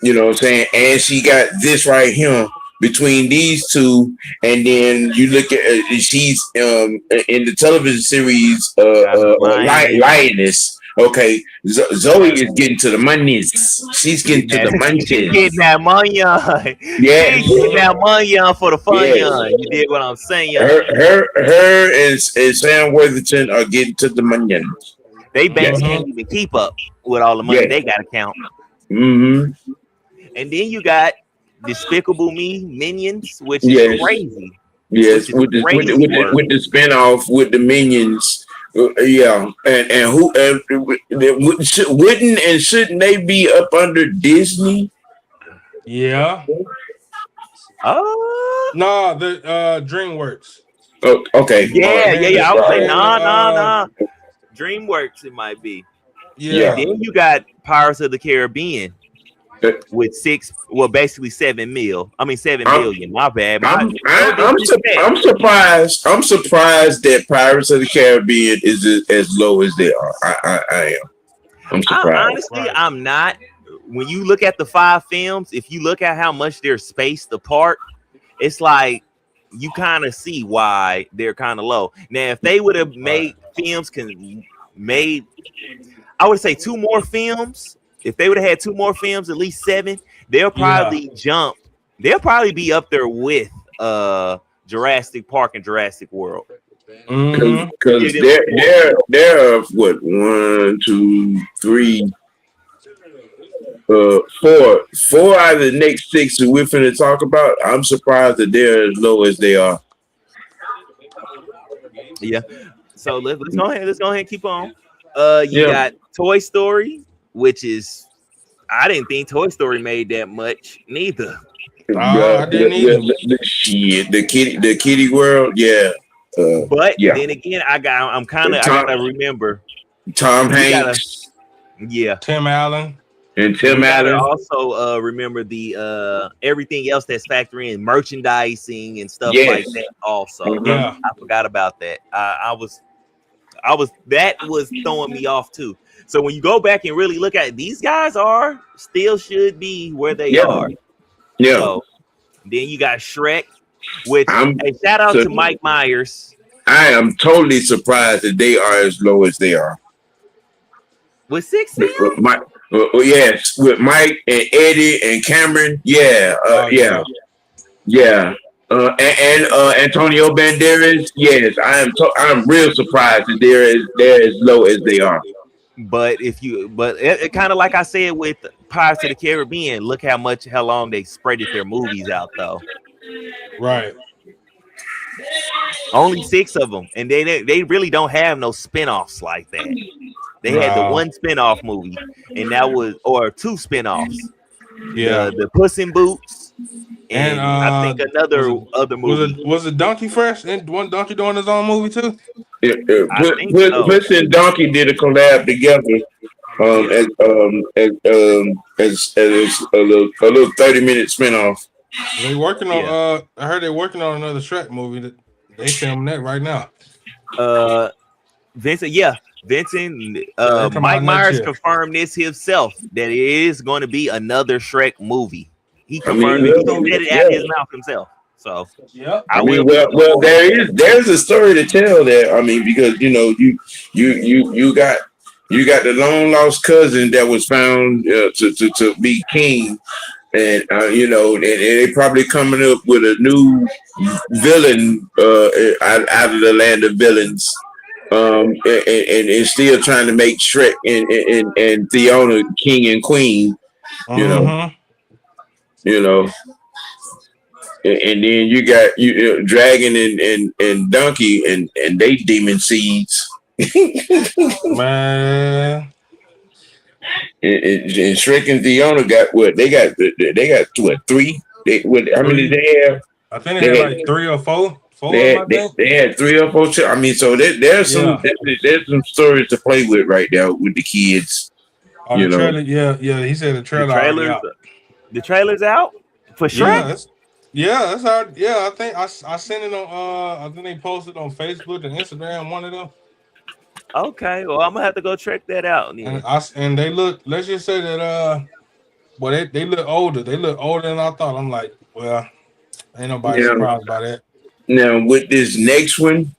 D: You know what I'm saying? And she got this right here between these two, and then you look at she's in the television series Lioness. Okay, Zoe is getting to the monies. She's getting to the money.
A: She's getting that money. Yeah, she's getting that money for the fun. You did what I'm saying.
D: Her and Sam Worthington are getting to the money.
A: They banks can't even keep up with all the money they got to count.
D: Mm-hmm.
A: And then you got Despicable Me Minions, which is crazy.
D: Yes, with the spinoff with the Minions. And who wouldn't and shouldn't they be up under Disney?
E: Yeah.
A: Oh,
E: No, the DreamWorks.
D: Oh, okay.
A: yeah. I would say
E: Right.
A: nah. DreamWorks, it might be.
E: Yeah.
A: Then you got Pirates of the Caribbean with basically 7 million. My bad.
D: I'm surprised. I'm surprised that Pirates of the Caribbean is as low as they are. I am. I'm surprised.
A: I'm not. When you look at the 5 films, if you look at how much they're spaced apart, it's like you kind of see why they're kind of low. Now, if they would have made I would say 2 more films. If they would have had 2 more films, at least 7, they'll probably jump. They'll probably be up there with Jurassic Park and Jurassic World.
D: Because they're what 1, 2, 3, 4 out of the next 6 that we're finna talk about. I'm surprised that they're as low as they are.
A: Yeah. So let's go ahead. Let's go ahead and keep on. You got Toy Story, which is I didn't think Toy Story made that much neither.
E: I didn't either.
D: The kitty world, yeah.
A: But then again, I gotta remember
D: Tom Hanks,
E: Tim Allen.
D: And Tim Allen.
A: Also remember the everything else that's factoring in merchandising and stuff like that. Also, I forgot about that. I was that was throwing me off too. So when you go back and really look at it, these guys should be where they are.
D: Yeah.
A: So, then you got Shrek, which shout out to Mike Myers.
D: I am totally surprised that they are as low as they are.
A: With 6 films?
D: Yes, with Mike and Eddie and Cameron. And Antonio Banderas. Yes, I'm real surprised that they're as low as they are.
A: But it kind of like I said with Pirates of the Caribbean, look how long they spreaded their movies out though.
E: Right.
A: Only 6 of them, and they really don't have no spinoffs like that. They had the one spinoff movie, and that was 2 spinoffs.
E: Yeah,
A: the Puss in Boots, and I think other movie.
E: Was it Donkey Fresh? And one Donkey doing his own movie too?
D: Puss and Donkey did a collab together. As a little 30-minute spinoff.
E: They working on. I heard they're working on another Shrek movie that they filming that right now.
A: Vincent. Mike Myers confirmed this himself that it is going to be another Shrek movie. He confirmed it. He said it out of his mouth himself. So
D: there's a story to tell there. I mean, because you got the long lost cousin that was found to be king, and and they probably coming up with a new villain out of the land of villains. And still trying to make Shrek and Fiona king and queen, and then you got Dragon and Donkey and they demon seeds,
E: man.
D: And Shrek and Fiona got what they got 3. How many did they have?
E: I think they had like 3 or 4.
D: They had 3 or 4. I mean, so there's some stories to play with right now with the kids.
E: Trailer, he said the trailer.
A: The trailer's out for Shrek.
E: That's how. Yeah, I think I sent it on. I think they posted on Facebook and Instagram. One of them.
A: Okay, well I'm gonna have to go check that out.
E: And they look. Let's just say that. They look older. They look older than I thought. I'm like, well, ain't nobody surprised by that.
D: Now with this next one,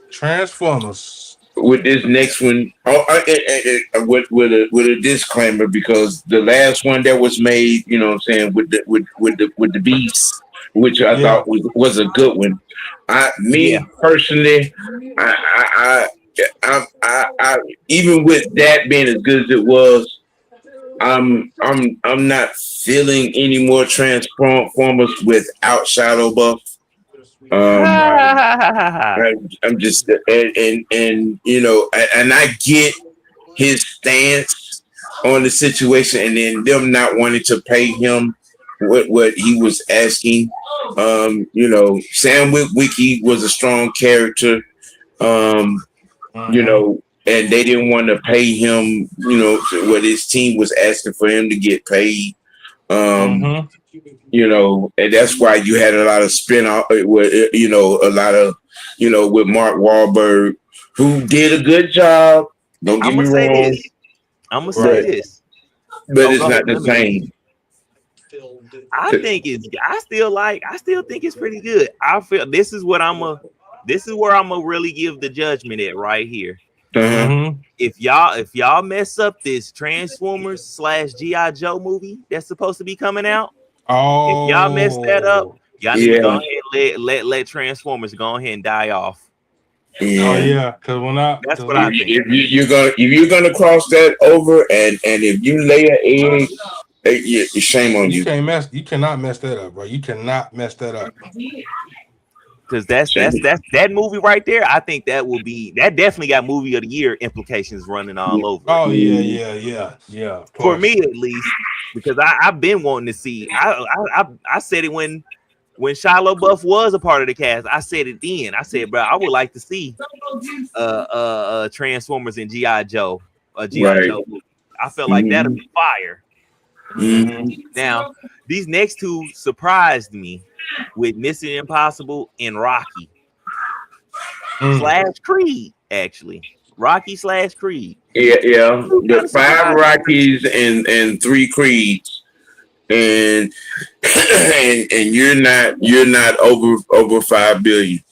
E: Transformers.
D: With this next one, with a disclaimer, because the last one that was made, with the Beast, which I thought was a good one. Personally, I even with that being as good as it was, I'm not feeling any more Transformers without Shadow Buff. I'm just and I get his stance on the situation, and then them not wanting to pay him what he was asking. Sam Witwicky was a strong character. And they didn't want to pay him. What his team was asking for him to get paid. And that's why you had a lot of spin-off. A lot of with Mark Wahlberg, who did a good job. Don't get me wrong.
A: I'm gonna say this,
D: but it's not the same.
A: I still think it's pretty good. I feel this is where I'm gonna really give the judgment at right here. If y'all mess up this Transformers / G.I. Joe movie that's supposed to be coming out, if y'all mess that up, y'all need to go ahead and let Transformers go ahead and die off.
E: Because
A: that's what I think.
D: If you're gonna cross that over, and if you lay an egg, shame on you.
E: You cannot mess that up, bro. You cannot mess that up.
A: Because that movie right there. I think that definitely got movie of the year implications running all over.
E: Oh yeah.
A: For me at least, because I've been wanting to see. I said it when Shia LaBeouf was a part of the cast. I said it then. I said, bro, I would like to see Transformers and G.I. Joe. Joe movie. I felt like that'd be fire. Now, these next two surprised me with Mission Impossible and Rocky / Creed, actually. Rocky / Creed.
D: Yeah. The 5 Rockies and 3 Creeds. And you're not over 5 billion.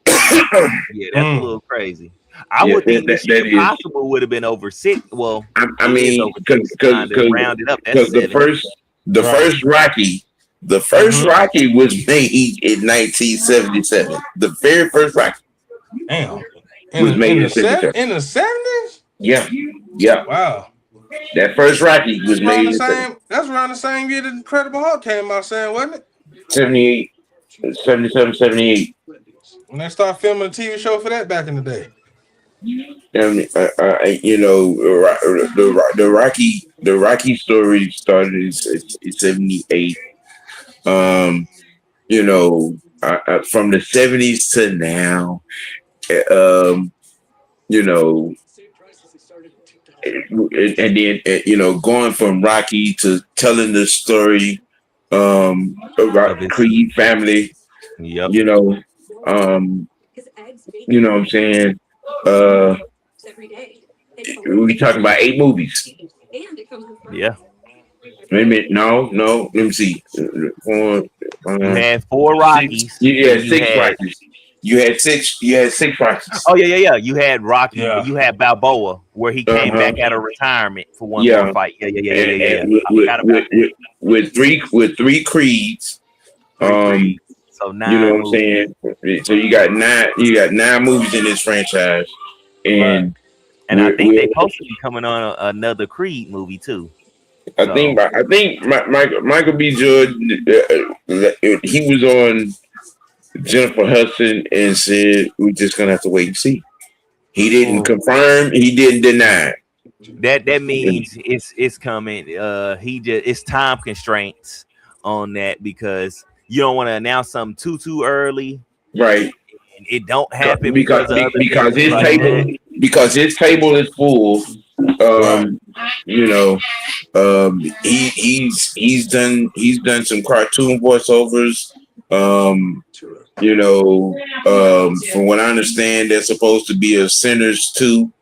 A: Yeah, that's a little crazy. I would think Mission Impossible would have been over 6. Well,
D: I mean, because
A: rounded up.
D: The first Rocky was made in 1977. The very first Rocky was made in
E: the 70s.
D: Yeah.
E: Wow.
D: That first Rocky was made in
E: that's around the same year that Incredible Hulk came out, wasn't it?
D: 78, 77, 78.
E: When they started filming a TV show for that back in the day.
D: The Rocky story started in 78. From the 70s to now, and then going from Rocky to telling the story about the Creed family.
A: Yep.
D: You know what I'm saying? We talking about 8 movies.
A: Yeah.
D: Wait a minute. No. Let me see.
A: You had 4 Rockies.
D: You had 6 Rockies. You had six Rockies.
A: Oh yeah. You had Rocky. Yeah. You had Balboa, where he came back out of retirement for one more fight. Yeah.
D: With three Creeds.
A: So 9.
D: You know what I'm saying? So you got 9 movies in this franchise, and
A: I think they supposed to be coming on another Creed movie too.
D: I think Michael B. Jordan, he was on Jennifer Hudson and said we're just gonna have to wait and see. He didn't confirm. He didn't deny.
A: That means it's coming. It's time constraints on that because you don't want to announce something too early,
D: right?
A: And it don't happen
D: because his table is full. He's done some cartoon voiceovers. From what I understand, they're supposed to be a Sinners 2.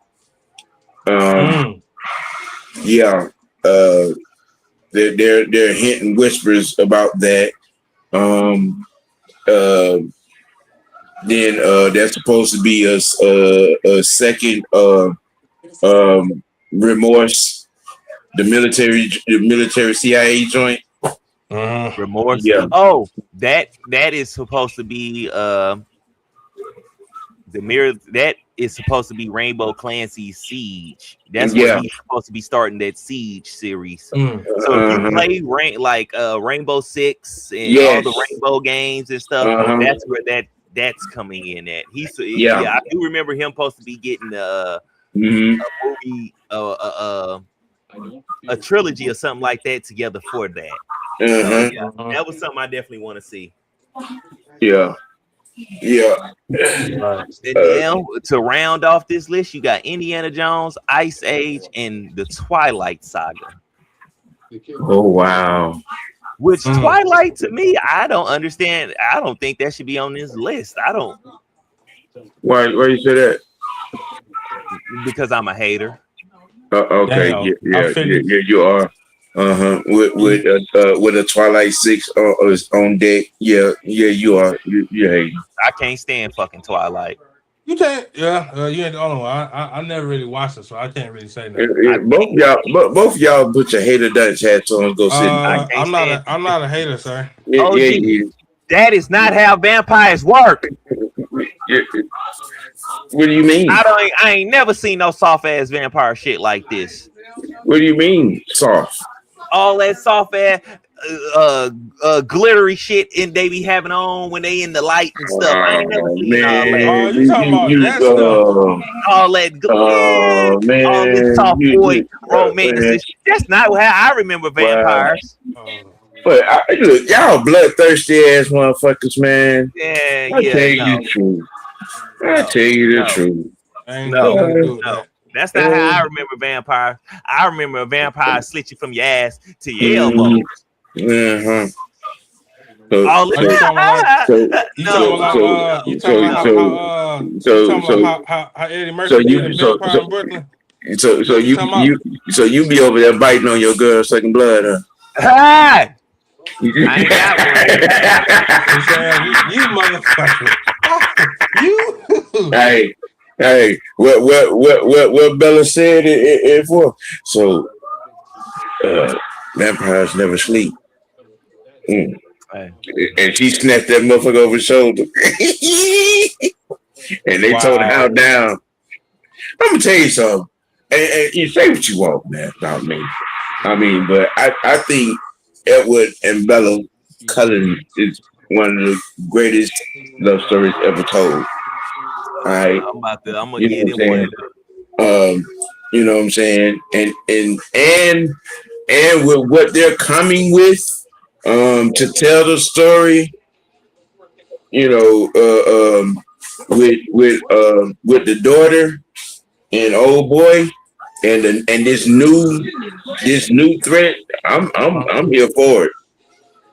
D: They're hinting whispers about that. Then there's supposed to be a second Remorse, the military CIA joint.
A: Remorse.
D: Yeah.
A: Oh, that is supposed to be the mirror. That is supposed to be Rainbow Clancy's Siege. That's what he's supposed to be starting that Siege series. So if you play Rainbow Six and all the Rainbow games and stuff, that's where that's coming in at. I do remember him supposed to be getting a movie, a trilogy or something like that together for that. So
D: Uh-huh.
A: yeah, that was something I definitely want to see.
D: Yeah. Yeah.
E: Right.
A: And now to round off this list, you got Indiana Jones, Ice Age, and the Twilight Saga.
D: Oh wow.
A: Which Twilight to me, I don't understand. I don't think that should be on this list. I don't,
D: Why you say that?
A: because I'm a hater.
D: Okay,
E: Damn, I
D: yeah,
E: figured.
D: you are. With a Twilight 6 is on deck. Yeah, you are. You hate.
A: I can't stand fucking Twilight.
E: You can't. Yeah, you ain't the only one. I never really watched it, so I can't really say nothing.
D: Both y'all put your hater Dutch hats on and go sit.
A: I can't stand.
E: I'm not a hater, sir.
A: OG, that is not how vampires work.
D: Yeah. What do you mean?
A: I ain't never seen no soft ass vampire shit like this.
D: What do you mean soft?
A: All that soft ass, glittery shit and they be having on when they in the light and stuff. I ain't never seen all that.
E: Oh, you talking about that stuff?
A: All that, man, all this soft boy romance. That's not how I remember vampires.
D: But look, y'all bloodthirsty ass motherfuckers, man.
A: Yeah,
D: I tell you the truth. I tell you the truth.
A: No. That's not how I remember vampire. I remember a vampire slit you from your ass to your elbows.
D: Mm-hmm.
E: How Eddie Murphy did in Vampire in Brooklyn?
D: So you be over there biting on your girl sucking blood, huh?
A: Hi. I ain't
E: got one. You motherfucker.
D: Hey, what Bella said it for? So vampires never sleep. Mm. Hey. And she snatched that motherfucker over his shoulder. And they told her how down. I'm gonna tell you something. And you say what you want, man, about me. I mean, but I think Edward and Bella Cullen is one of the greatest love stories ever told. All right.
A: I'm gonna get him one.
D: You know what I'm saying? And with what they're coming with to tell the story, you know, with the daughter and old boy and this new threat, I'm here for it.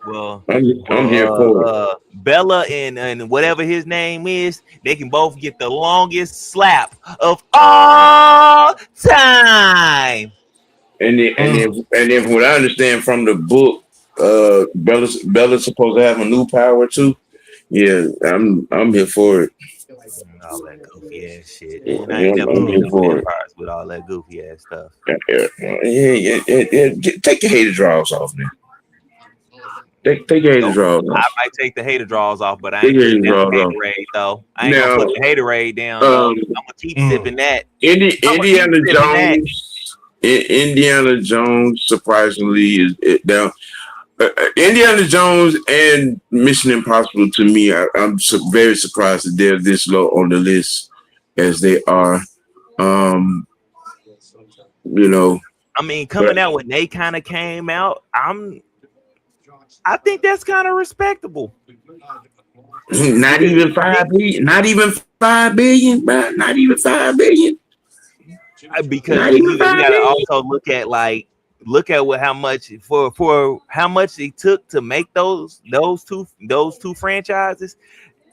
A: Well,
D: I'm here for it.
A: Bella and whatever his name is, they can both get the longest slap of all time.
D: And if what I understand from the book, Bella's supposed to have a new power too. Yeah, I'm here for it.
A: All that goofy ass shit. And I ain't never seen no vampires with all that goofy ass stuff.
D: Yeah. Take your hater draws off, man. Take your hater draws off.
A: I might take the hater draws off, but I ain't putting that Haterade though. I ain't gonna put the Haterade down. I'm gonna keep sipping that.
D: Indiana Jones, surprisingly, is down. Indiana Jones and Mission Impossible, to me, I'm very surprised that they're this low on the list as they are. You know,
A: I mean, coming out when they kind of came out, I think that's kind of respectable.
D: Not even 5 billion. Not even 5 billion, bro. Not even 5 billion.
A: Because you gotta also look at how much for how much it took to make those two franchises.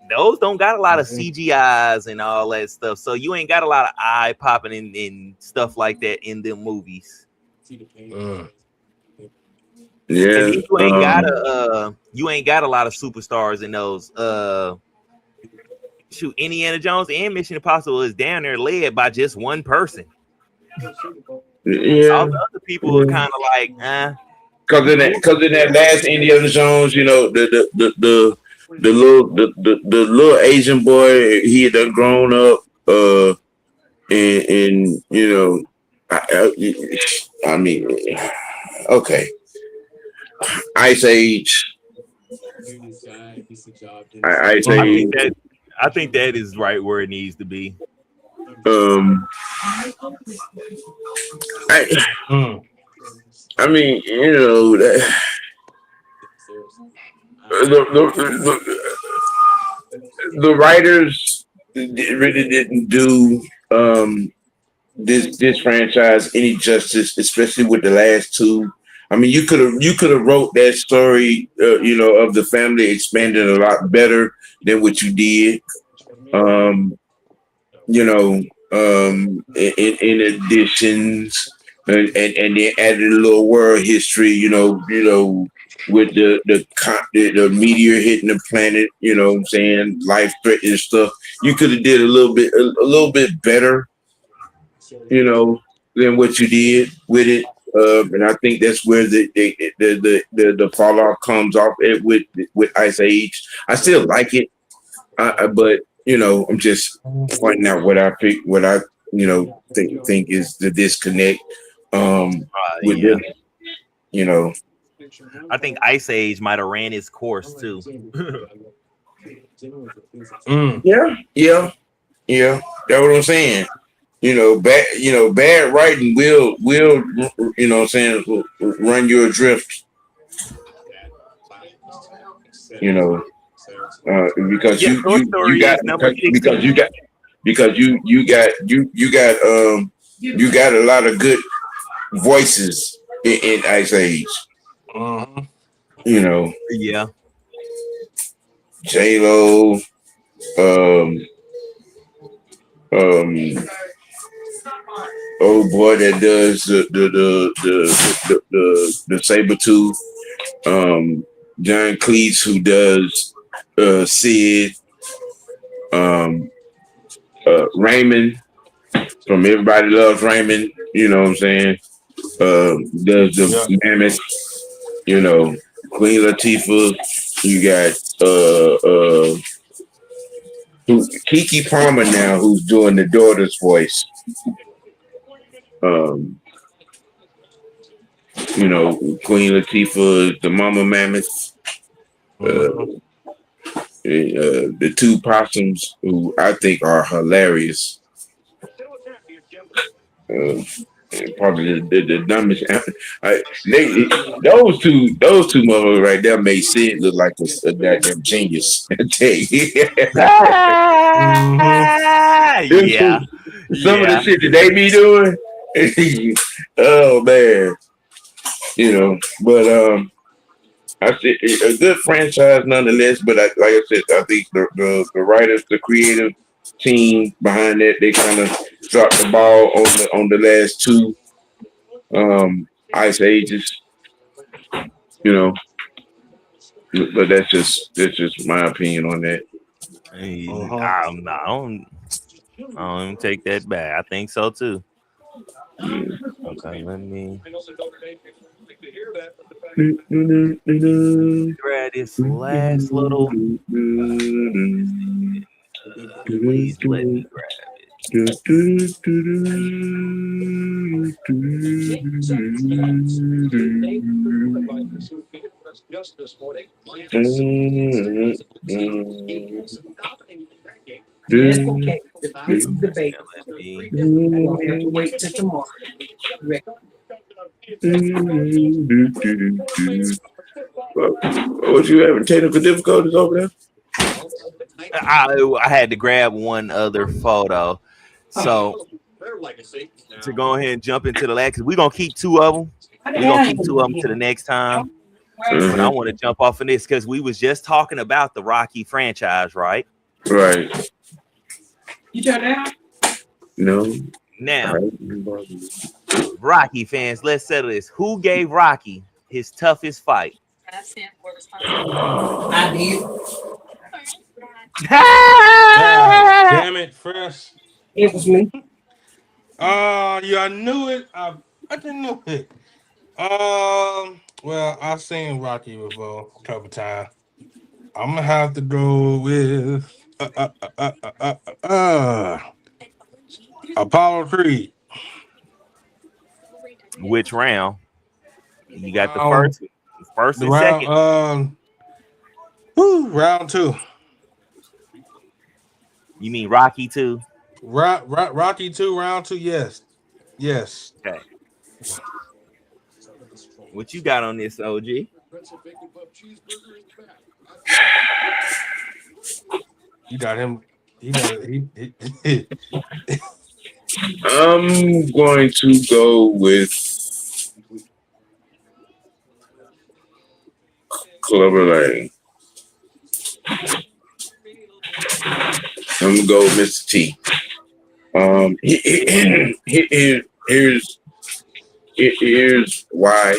A: Those don't got a lot of CGIs and all that stuff, so you ain't got a lot of eye popping and stuff like that in them movies.
D: Yeah,
A: and you ain't got a lot of superstars in those. Shoot, Indiana Jones and Mission Impossible is down there led by just one person.
D: Yeah,
A: all the other people are kind of like,
D: Because in that last Indiana Jones, you know, the little Asian boy, he had done grown up, and you know, I mean, okay, Ice Age.
A: I think that is right where it needs to be.
D: I mean, you know, The writers really didn't do this franchise any justice, especially with the last two. I mean, you could have wrote that story, of the family expanded a lot better than what you did. Um, in additions, and then added a little world history, with the meteor hitting the planet, what I'm saying, life threatening stuff. You could have did a little bit better, than what you did with it. And I think that's where the fallout comes off it with Ice Age. I still like it, but I'm just pointing out what I think is the disconnect with
A: Yeah.
D: this. You know,
A: I think Ice Age might have ran its course too.
D: yeah. That's what I'm saying. Bad writing will what I'm saying, run you adrift. Because
A: Yeah, Toy
D: you
A: Story
D: got
A: is number
D: because
A: 16.
D: you got a lot of good voices in Ice Age.
A: Yeah.
D: J Lo, um, old boy that does the saber tooth, John Cleese who does Sid, Raymond from Everybody Loves Raymond. You know what I'm saying? Does the Mammoth? Queen Latifah. You got Keke Palmer now, who's doing the daughter's voice. Queen Latifah, the Mama Mammoth, the two possums, who I think are hilarious. Probably the dumbest. Those two motherfuckers right there made Sid look like a goddamn genius. I tell you.
A: Yeah.
D: Some of the shit that they be doing. Oh man. But I said a good franchise nonetheless. But like I said, I think the writers, the creative team behind that, they kind of dropped the ball on the last two Ice Ages. But that's just my opinion on that.
A: I don't even take that back. I think so too. Okay, let me grab this last little. Please let me grab it.
B: Just this morning,
F: It's okay. This is the bait.
A: Let me.
F: You don't have to wait till tomorrow.
D: Was you having technical difficulties over there?
A: I had to grab one other photo. So to go ahead and jump into the last, because we're gonna keep two of them. We're gonna keep two of them to the next time. But I want to jump off of this because we was just talking about the Rocky franchise, right?
D: Right.
F: You turn out?
D: No.
A: Now, Rocky fans, let's settle this. Who gave Rocky his toughest fight?
F: I did.
E: Damn it, Fresh.
F: It was me.
E: I knew it. I didn't know it. Well, I've seen Rocky before a couple times. I'm gonna have to go with Apollo Creed.
A: Which round? You got the first and
E: round,
A: second.
E: Round two.
A: You mean Rocky 2?
E: Rocky 2, round 2. Yes.
A: Okay. What you got on this, OG?
E: You got him. He
D: I'm going to go with Clubber Lane. I'm gonna go with Mr. T. Here's why.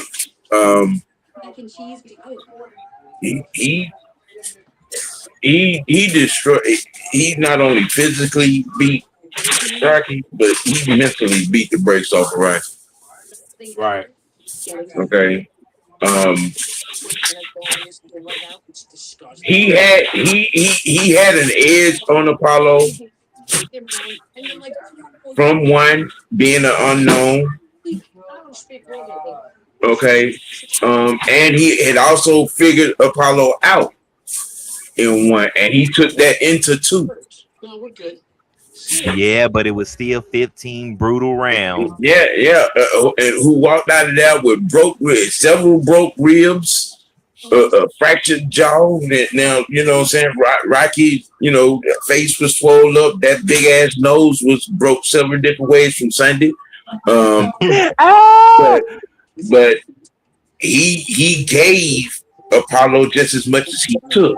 D: He destroyed. He not only physically beat Rocky, but he mentally beat the brakes off of Rocky.
E: right.
D: Okay. He had an edge on Apollo from one being an unknown. Okay. And he had also figured Apollo out in one, and he took that into two.
A: Yeah, but it was still 15 brutal rounds.
D: Yeah. And who walked out of there with several broke ribs, a fractured jaw. Now, you know what I'm saying? Rocky, face was swollen up. That big ass nose was broke several different ways from Sunday. But he gave Apollo just as much as he took.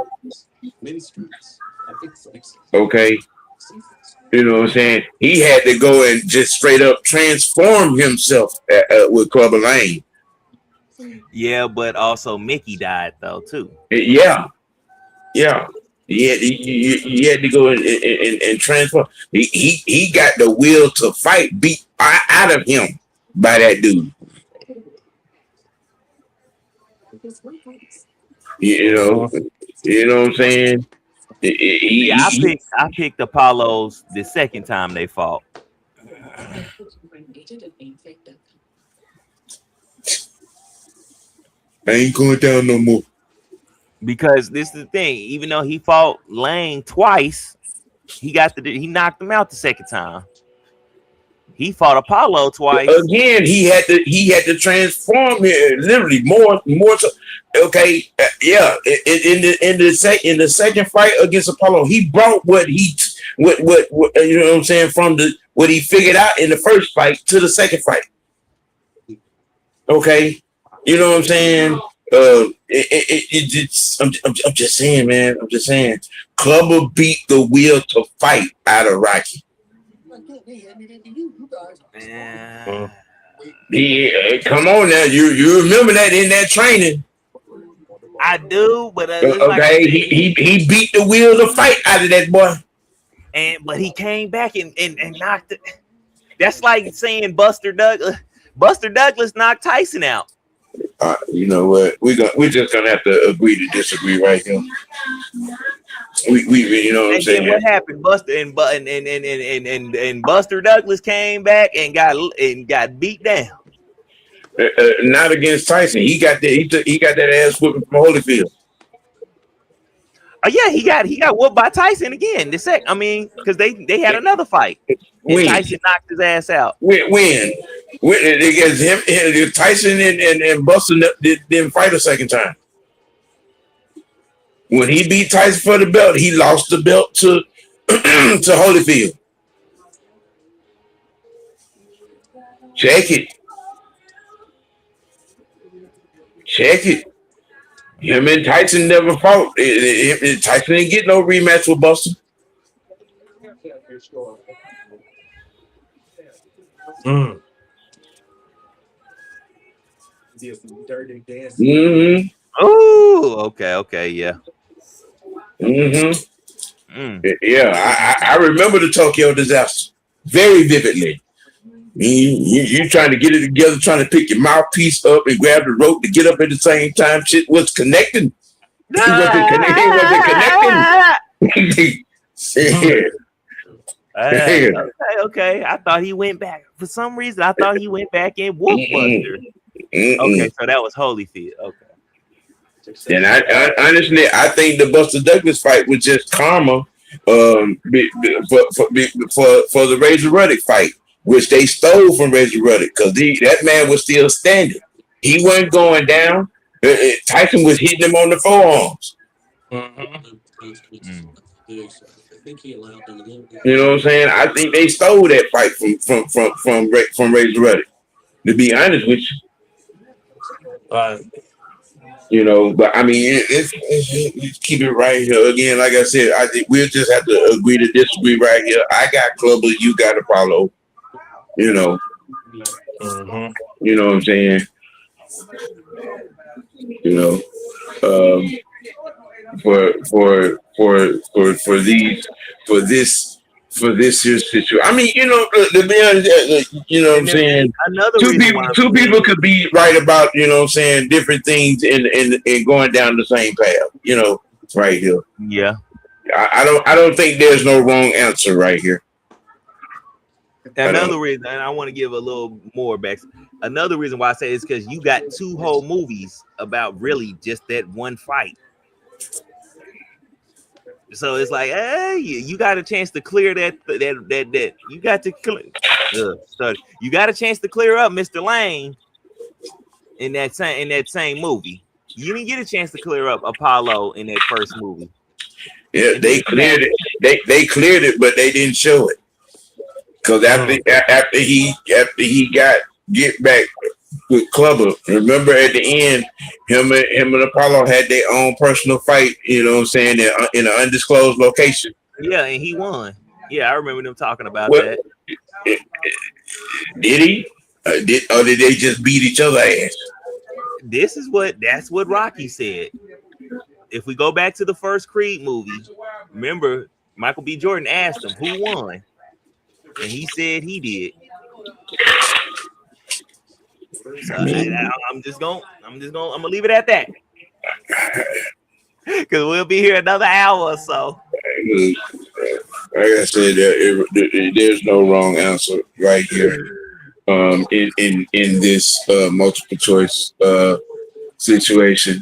D: Okay. You know what I'm saying? He had to go and just straight up transform himself with Clubber Lane.
A: Yeah, but also Mickey died though too.
D: Yeah. He had to go and transform. He got the will to fight beat out of him by that dude. You know what I'm saying?
A: I picked Apollo's the second time they fought.
D: I ain't going down no more.
A: Because this is the thing, even though he fought Lane twice, he knocked him out the second time. He fought Apollo twice.
D: Again, he had to transform here, literally more. Okay, in the second fight against Apollo, he brought what you know what I'm saying, from what he figured out in the first fight to the second fight. Okay, you know what I'm saying. I'm just saying, man. I'm just saying. Clubber beat the will to fight out of Rocky.
A: Yeah.
D: Come on now. You remember that in that training.
A: I do, but
D: okay, he beat the will to fight out of that boy.
A: But he came back and knocked it. That's like saying Buster Douglas knocked Tyson out.
D: You know what? We're just gonna have to agree to disagree right here. We you know what I'm saying?
A: What happened? Buster and Buster Douglas came back and got beat down.
D: Not against Tyson. He got that ass whipping from Holyfield.
A: Oh yeah, he got whooped by Tyson again. Because they had another fight. And Tyson knocked his ass out.
D: When against him, Tyson and Buster didn't fight a second time. When he beat Tyson for the belt, he lost the belt to Holyfield. Check it. Him and Tyson never fought. Tyson didn't get no rematch with Buster. Mm-hmm.
A: Oh, okay, yeah.
D: Mm-hmm. Yeah, I remember the Tokyo disaster very vividly. You trying to get it together, trying to pick your mouthpiece up and grab the rope to get up at the same time. Shit was connecting. He wasn't connecting.
A: Okay. I thought he went back. For some reason, I thought he went back and whooped Buster. Okay, so that was Holyfield. Okay.
D: And I honestly, I think the Buster Douglas fight was just karma for the Razor Ruddock fight, which they stole from Razor Ruddock, because that man was still standing. He wasn't going down. Tyson was hitting him on the forearms. You know what I'm saying? I think they stole that fight from Razor Ruddock. To be honest with you, you know. But I mean, it's keep it right here again. Like I said, I think we'll just have to agree to disagree right here. I got Clubber, you got Apollo. You know. You know what I'm saying? You know, for this here situation. I mean, you know, to be honest, you know what I'm saying? Two people could be right about, you know what I'm saying, different things and going down the same path, you know, right here.
A: Yeah.
D: I don't think there's no wrong answer right here.
A: Another reason, and I want to give a little more back. Another reason why I say is because you got 2 whole movies about really just that one fight. So it's like, hey, you got a chance to clear that. You got to clear. You got a chance to clear up Mr. Lane in that same movie. You didn't get a chance to clear up Apollo in that first movie.
D: Yeah, they cleared it. They cleared it, but they didn't show it. Because after he got get back with Clubber, remember at the end, him and Apollo had their own personal fight. You know what I'm saying? In an undisclosed location.
A: Yeah, and he won. Yeah, I remember them talking about that.
D: Did he? Or did they just beat each other ass?
A: That's what Rocky said. If we go back to the first Creed movie, remember Michael B. Jordan asked him who won. And he said he did. So I'm gonna leave it at that. Because we'll be here another hour or so.
D: Like I said, there's no wrong answer right here. In this multiple choice situation.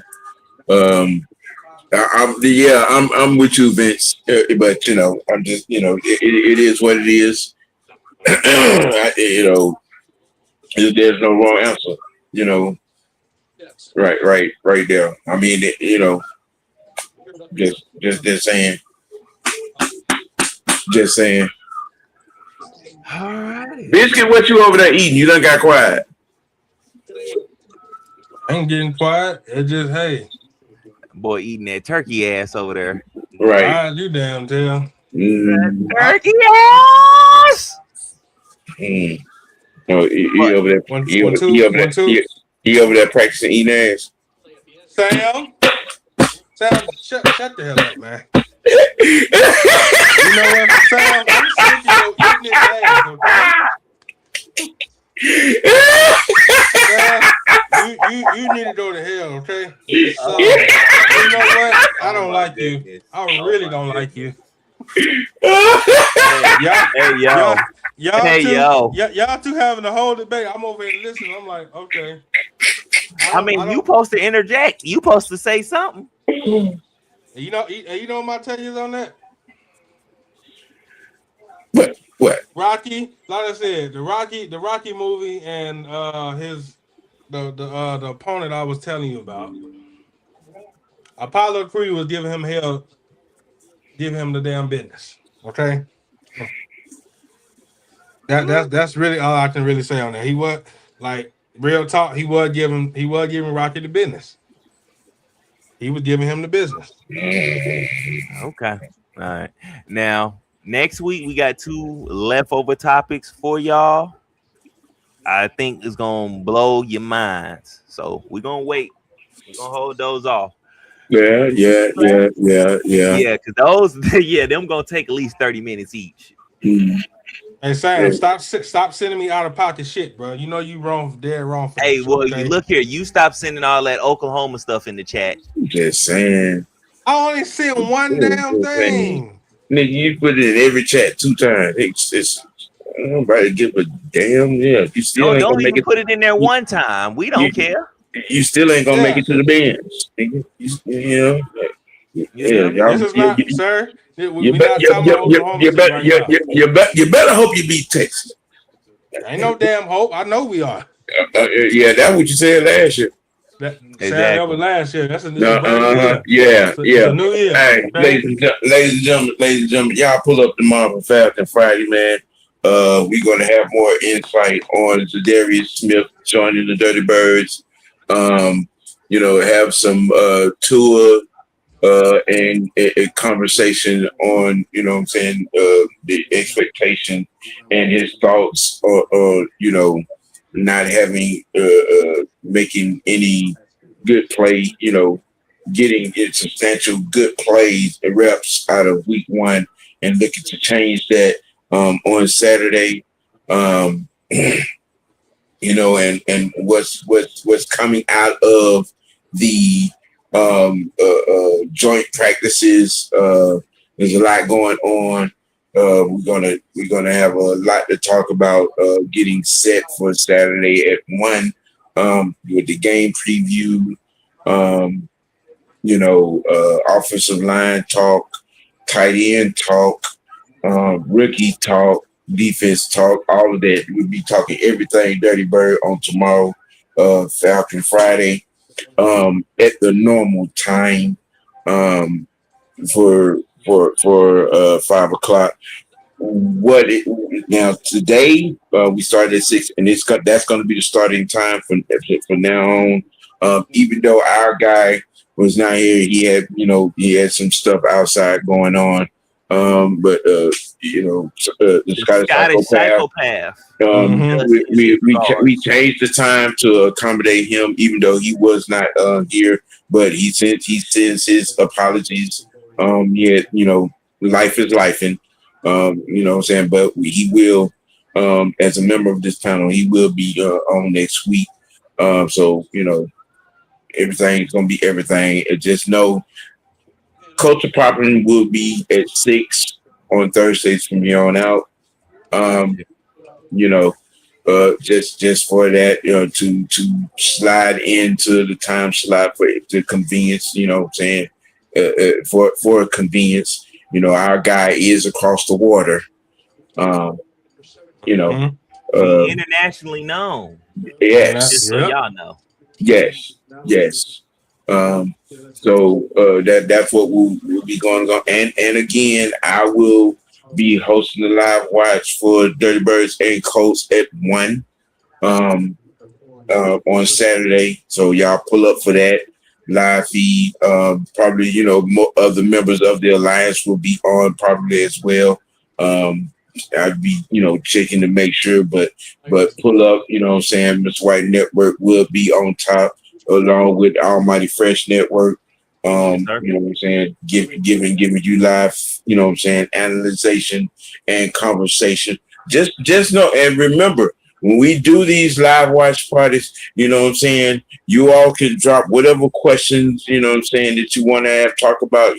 D: I'm with you, Vince. But you know, I'm just, you know, it is what it is. You know, there's no wrong answer. You know, right there. I mean, you know, just saying. Just saying.
A: All right.
D: Biscuit, what you over there eating? You done got quiet.
E: I ain't getting quiet. It's just, hey.
A: Boy eating that turkey ass over there.
E: Right. You damn tell.
A: Turkey ass!
D: No, he over there. He over there practicing eating ass.
E: Sam, shut the hell up, man. You know what, Sam? I'm sick of you eating this ass, okay? Sam, you need to go to hell, okay? So, you know what? I don't like you. I really don't like you. Y'all two having a whole debate. I'm over here listening. I'm like, okay.
A: I mean, you supposed to interject. You supposed to say something.
E: You know my take is on that?
D: What?
E: Rocky, like I said, the Rocky movie and the opponent I was telling you about. Apollo Creed was giving him hell, giving him the damn business. Okay? That's really all I can really say on that. He was like real talk, he was giving Rocky the business. He was giving him the business.
A: Okay. All right. Now, next week we got 2 leftover topics for y'all. I think it's gonna blow your minds. So we're gonna wait. We're gonna hold those off.
D: Yeah.
A: Yeah, because those, them gonna take at least 30 minutes each.
E: Hey Sam, stop sending me out of pocket shit, bro. You know you dead wrong for
A: Hey,
E: that,
A: well,
E: okay?
A: you look here. You stop sending all that Oklahoma stuff in the chat.
D: Just saying.
E: I only sent one damn thing.
D: Nigga, you put it in every chat 2 times. It's nobody give a damn. Yeah, you still ain't
A: don't
D: gonna make
A: even
D: it.
A: put it in there one time. We don't care.
D: You still ain't gonna make it to the bench. You know.
E: This is not, sir. You
D: better hope you beat Texas.
E: Ain't no damn hope. I know we are.
D: Yeah, that's what you said last year.
E: That was last year. This is
D: No,
E: brand new year.
D: yeah,
E: It's a new year.
D: Hey, ladies and gentlemen, y'all pull up tomorrow for Falcon Friday, man. We're gonna have more insight on Zadarius Smith joining the Dirty Birds. Have some tour and a conversation on, the expectation and his thoughts or not having making any good play, getting substantial good plays and reps out of week one and looking to change that on Saturday. And what's coming out of the joint practices. There's a lot going on. We're gonna have a lot to talk about getting set for Saturday at 1 with the game preview. Offensive line talk, tight end talk, rookie talk, defense talk, all of that. We'll be talking everything Dirty Bird on tomorrow, Falcon Friday, at the normal time, for 5 o'clock. Now today we started at 6, and that's going to be the starting time from now on. Even though our guy was not here, he had some stuff outside going on. But the Scottish psychopath. We changed the time to accommodate him, even though he was not here. But he sends his apologies. Life is life, and what I'm saying. But he will, as a member of this panel, he will be on next week. So everything's gonna be everything. Just know, Culture Poppin will be at 6 on Thursdays from here on out. Just for that, to slide into the time slot for the convenience. For convenience. Our guy is across the water.
A: Internationally known.
D: Yes.
A: Just so y'all know.
D: Yes. So that's what we'll be going on. And again, I will be hosting the live watch for Dirty Birds and Colts at 1 on Saturday. So y'all pull up for that live feed. Probably, more of the members of the Alliance will be on probably as well. I'd be, checking to make sure, but pull up, Miss White Network will be on top along with Almighty Fresh Network. Giving you live, analyzation and conversation. Just know and remember, when we do these live watch parties, you all can drop whatever questions, that you want to have, talk about,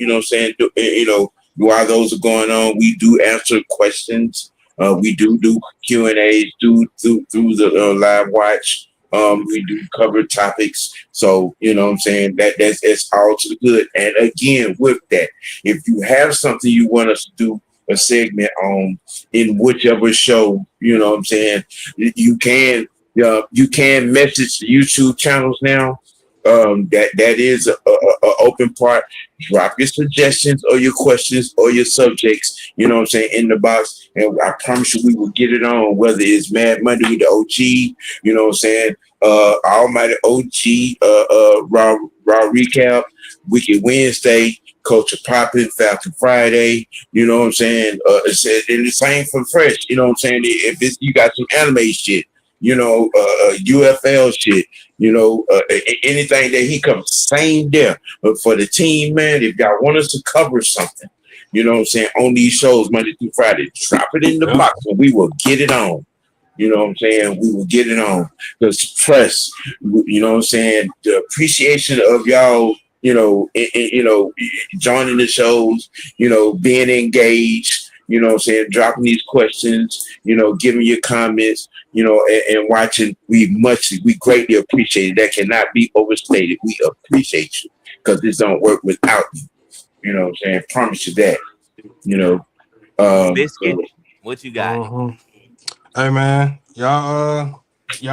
D: while those are going on. We do answer questions. We do Q&As through the live watch. We do cover topics. So, that's all to the good. And again, with that, if you have something you want us to do a segment on in whichever show, you can message the YouTube channels now. That is a open part. Drop your suggestions or your questions or your subjects, in the box. And I promise you we will get it on, whether it's Mad Monday with the OG, Almighty OG, Raw Recap, Wicked Wednesday, Culture Poppin, Falcon Friday, and the same for Fresh, if you got some anime shit, UFL shit, anything that he covers, same there. But for the team, man, if y'all want us to cover something, on these shows Monday through Friday, drop it in the box and we will get it on. We will get it on. Because press, the appreciation of y'all, joining the shows, being engaged, dropping these questions, giving your comments, and watching. We greatly appreciate it. That cannot be overstated. We appreciate you because this don't work without you. Promise you that.
A: Biscuit, what you got?
E: Hey man, y'all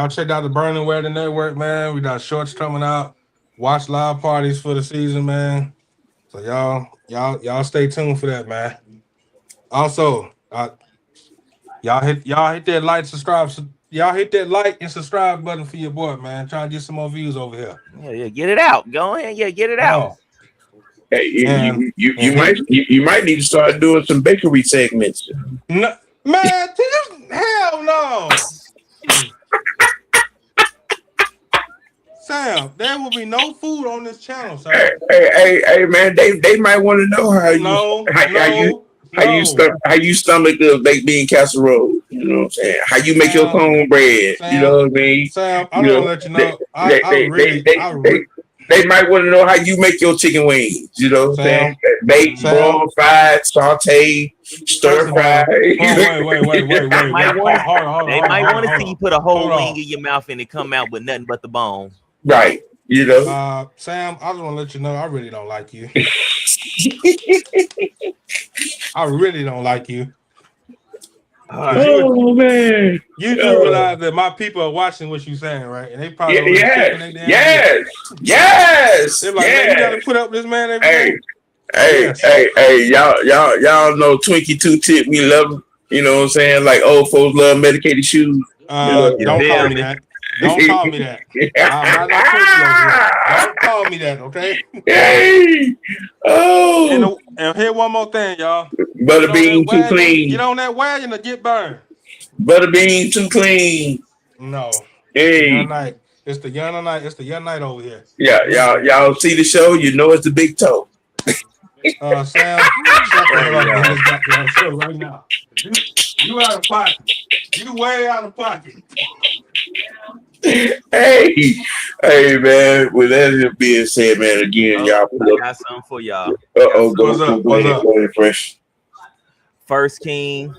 E: check out the Burning Weather Network, man. We got shorts coming out. watch live parties for the season, man. So y'all stay tuned for that, man. Also, y'all hit that like, subscribe. Y'all hit that like and subscribe button for your boy, man. Trying to get some more views over here.
A: Yeah, get it out. Go ahead, get it out.
D: Hey,
E: And
D: you might need to start doing some bakery segments.
E: No, man, hell no. Sam, there will be no food on this channel, sir.
D: Hey, man, they might want to know how you stomach the baked bean casserole. You know what I'm saying? How you make your cornbread. You know what I mean?
E: Sam, I'm gonna let you know.
D: They might want to know how you make your chicken wings. You know what I'm saying? Baked, broiled, fried, sauteed, stir fried.
E: Wait.
A: They might want to see you put a whole wing in your mouth and it come out with nothing but the bone.
D: Right. You know.
E: Sam, I just want to let you know I really don't like you. I really don't like you.
D: Oh man!
E: You do realize that my people are watching what you're saying, right? And they probably
D: yes.
E: They're like, man, you gotta put up with this man every day.
D: Hey, y'all know Twinkie Two Tip. We love him. You know what I'm saying? Like old folks love medicated shoes.
E: Don't call me that. Don't call me that. I'm not Don't call me that, okay?
D: Hey. Oh.
E: And here one more thing, y'all.
D: Butterbean too clean.
E: Get on that wagon to get burned.
D: Butterbean too clean.
E: No.
D: Hey.
E: It's the young night. It's the young night over here.
D: Yeah, y'all see the show? You know it's the big toe.
E: Sam, show right now. You out of pocket. You way out of pocket.
D: Hey, man. With that being said, man, again, y'all.
A: I got something for y'all.
D: Go ahead, Fresh.
A: 1 King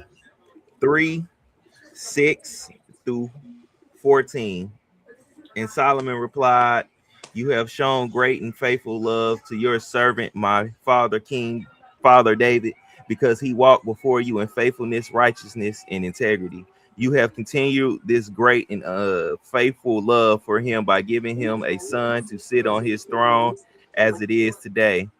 A: 3:6-14. And Solomon replied, "You have shown great and faithful love to your servant, my father, King Father David, because he walked before you in faithfulness, righteousness, and integrity. You have continued this great and faithful love for him by giving him a son to sit on his throne as it is today.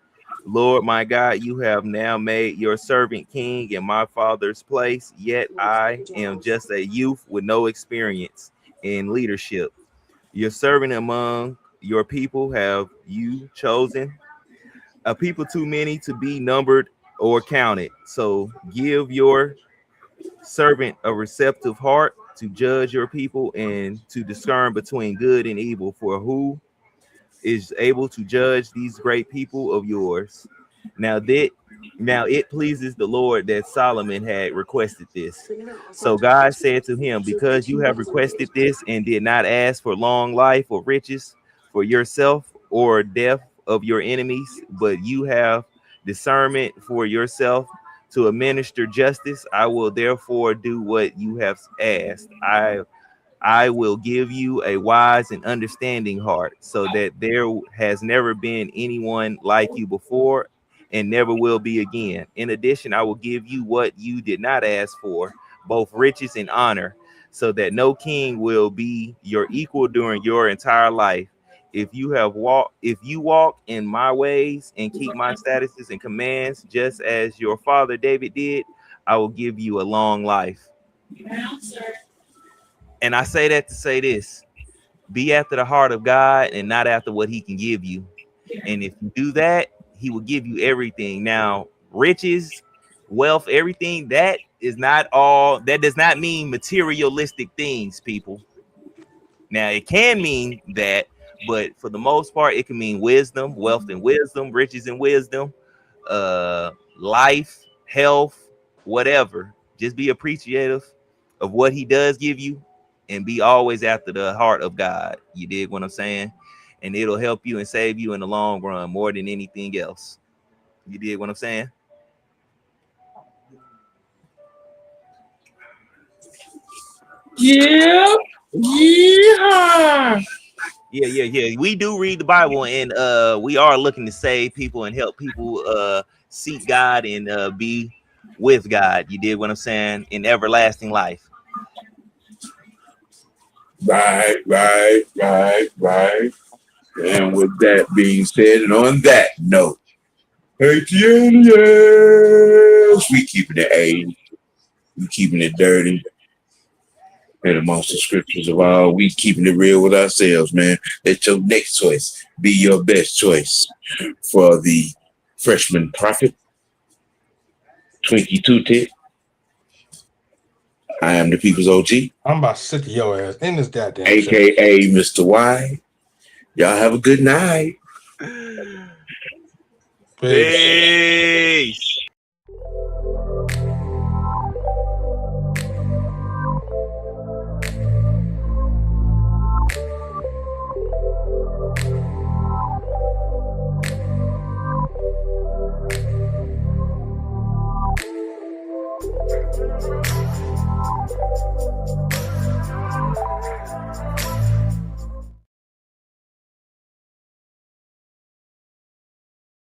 A: Lord, my God, you have now made your servant king in my father's place, yet I am just a youth with no experience in leadership. Your servant among your people have you chosen, a people too many to be numbered or counted. So give your servant a receptive heart to judge your people and to discern between good and evil, for who is able to judge these great people of yours? Now it pleases the Lord that Solomon had requested this. So God said to him, because you have requested this and did not ask for long life or riches for yourself or death of your enemies, but you have discernment for yourself to administer justice, I will therefore do what you have asked. I will give you a wise and understanding heart, so that there has never been anyone like you before and never will be again. In addition, I will give you what you did not ask for, both riches and honor, so that no king will be your equal during your entire life. If you walk in my ways and keep my statutes and commands, just as your father David did, I will give you a long life." And I say that to say this: be after the heart of God and not after what he can give you. And if you do that, he will give you everything. Now, riches, wealth, everything, that is not all. That does not mean materialistic things, people. Now, it can mean that, but for the most part, it can mean wisdom, wealth and wisdom, riches and wisdom, life, health, whatever. Just be appreciative of what he does give you and be always after the heart of God. You dig what I'm saying? And it'll help you and save you in the long run more than anything else. You dig what I'm saying?
D: Yeah.
A: Yeah. We do read the Bible, and we are looking to save people and help people seek God and be with God. You did what I'm saying? In everlasting life.
D: Right. And with that being said, and on that note, ATLians, we keeping it A, we keeping it dirty. And amongst the scriptures of all, we keeping it real with ourselves, man. Let your next choice be your best choice. For the freshman prophet, Twinkie Two-Tit, I am the People's OG.
E: I'm about sick of your ass in this goddamn
D: AKA show. Mr. Y. Y'all have a good night.
A: Peace.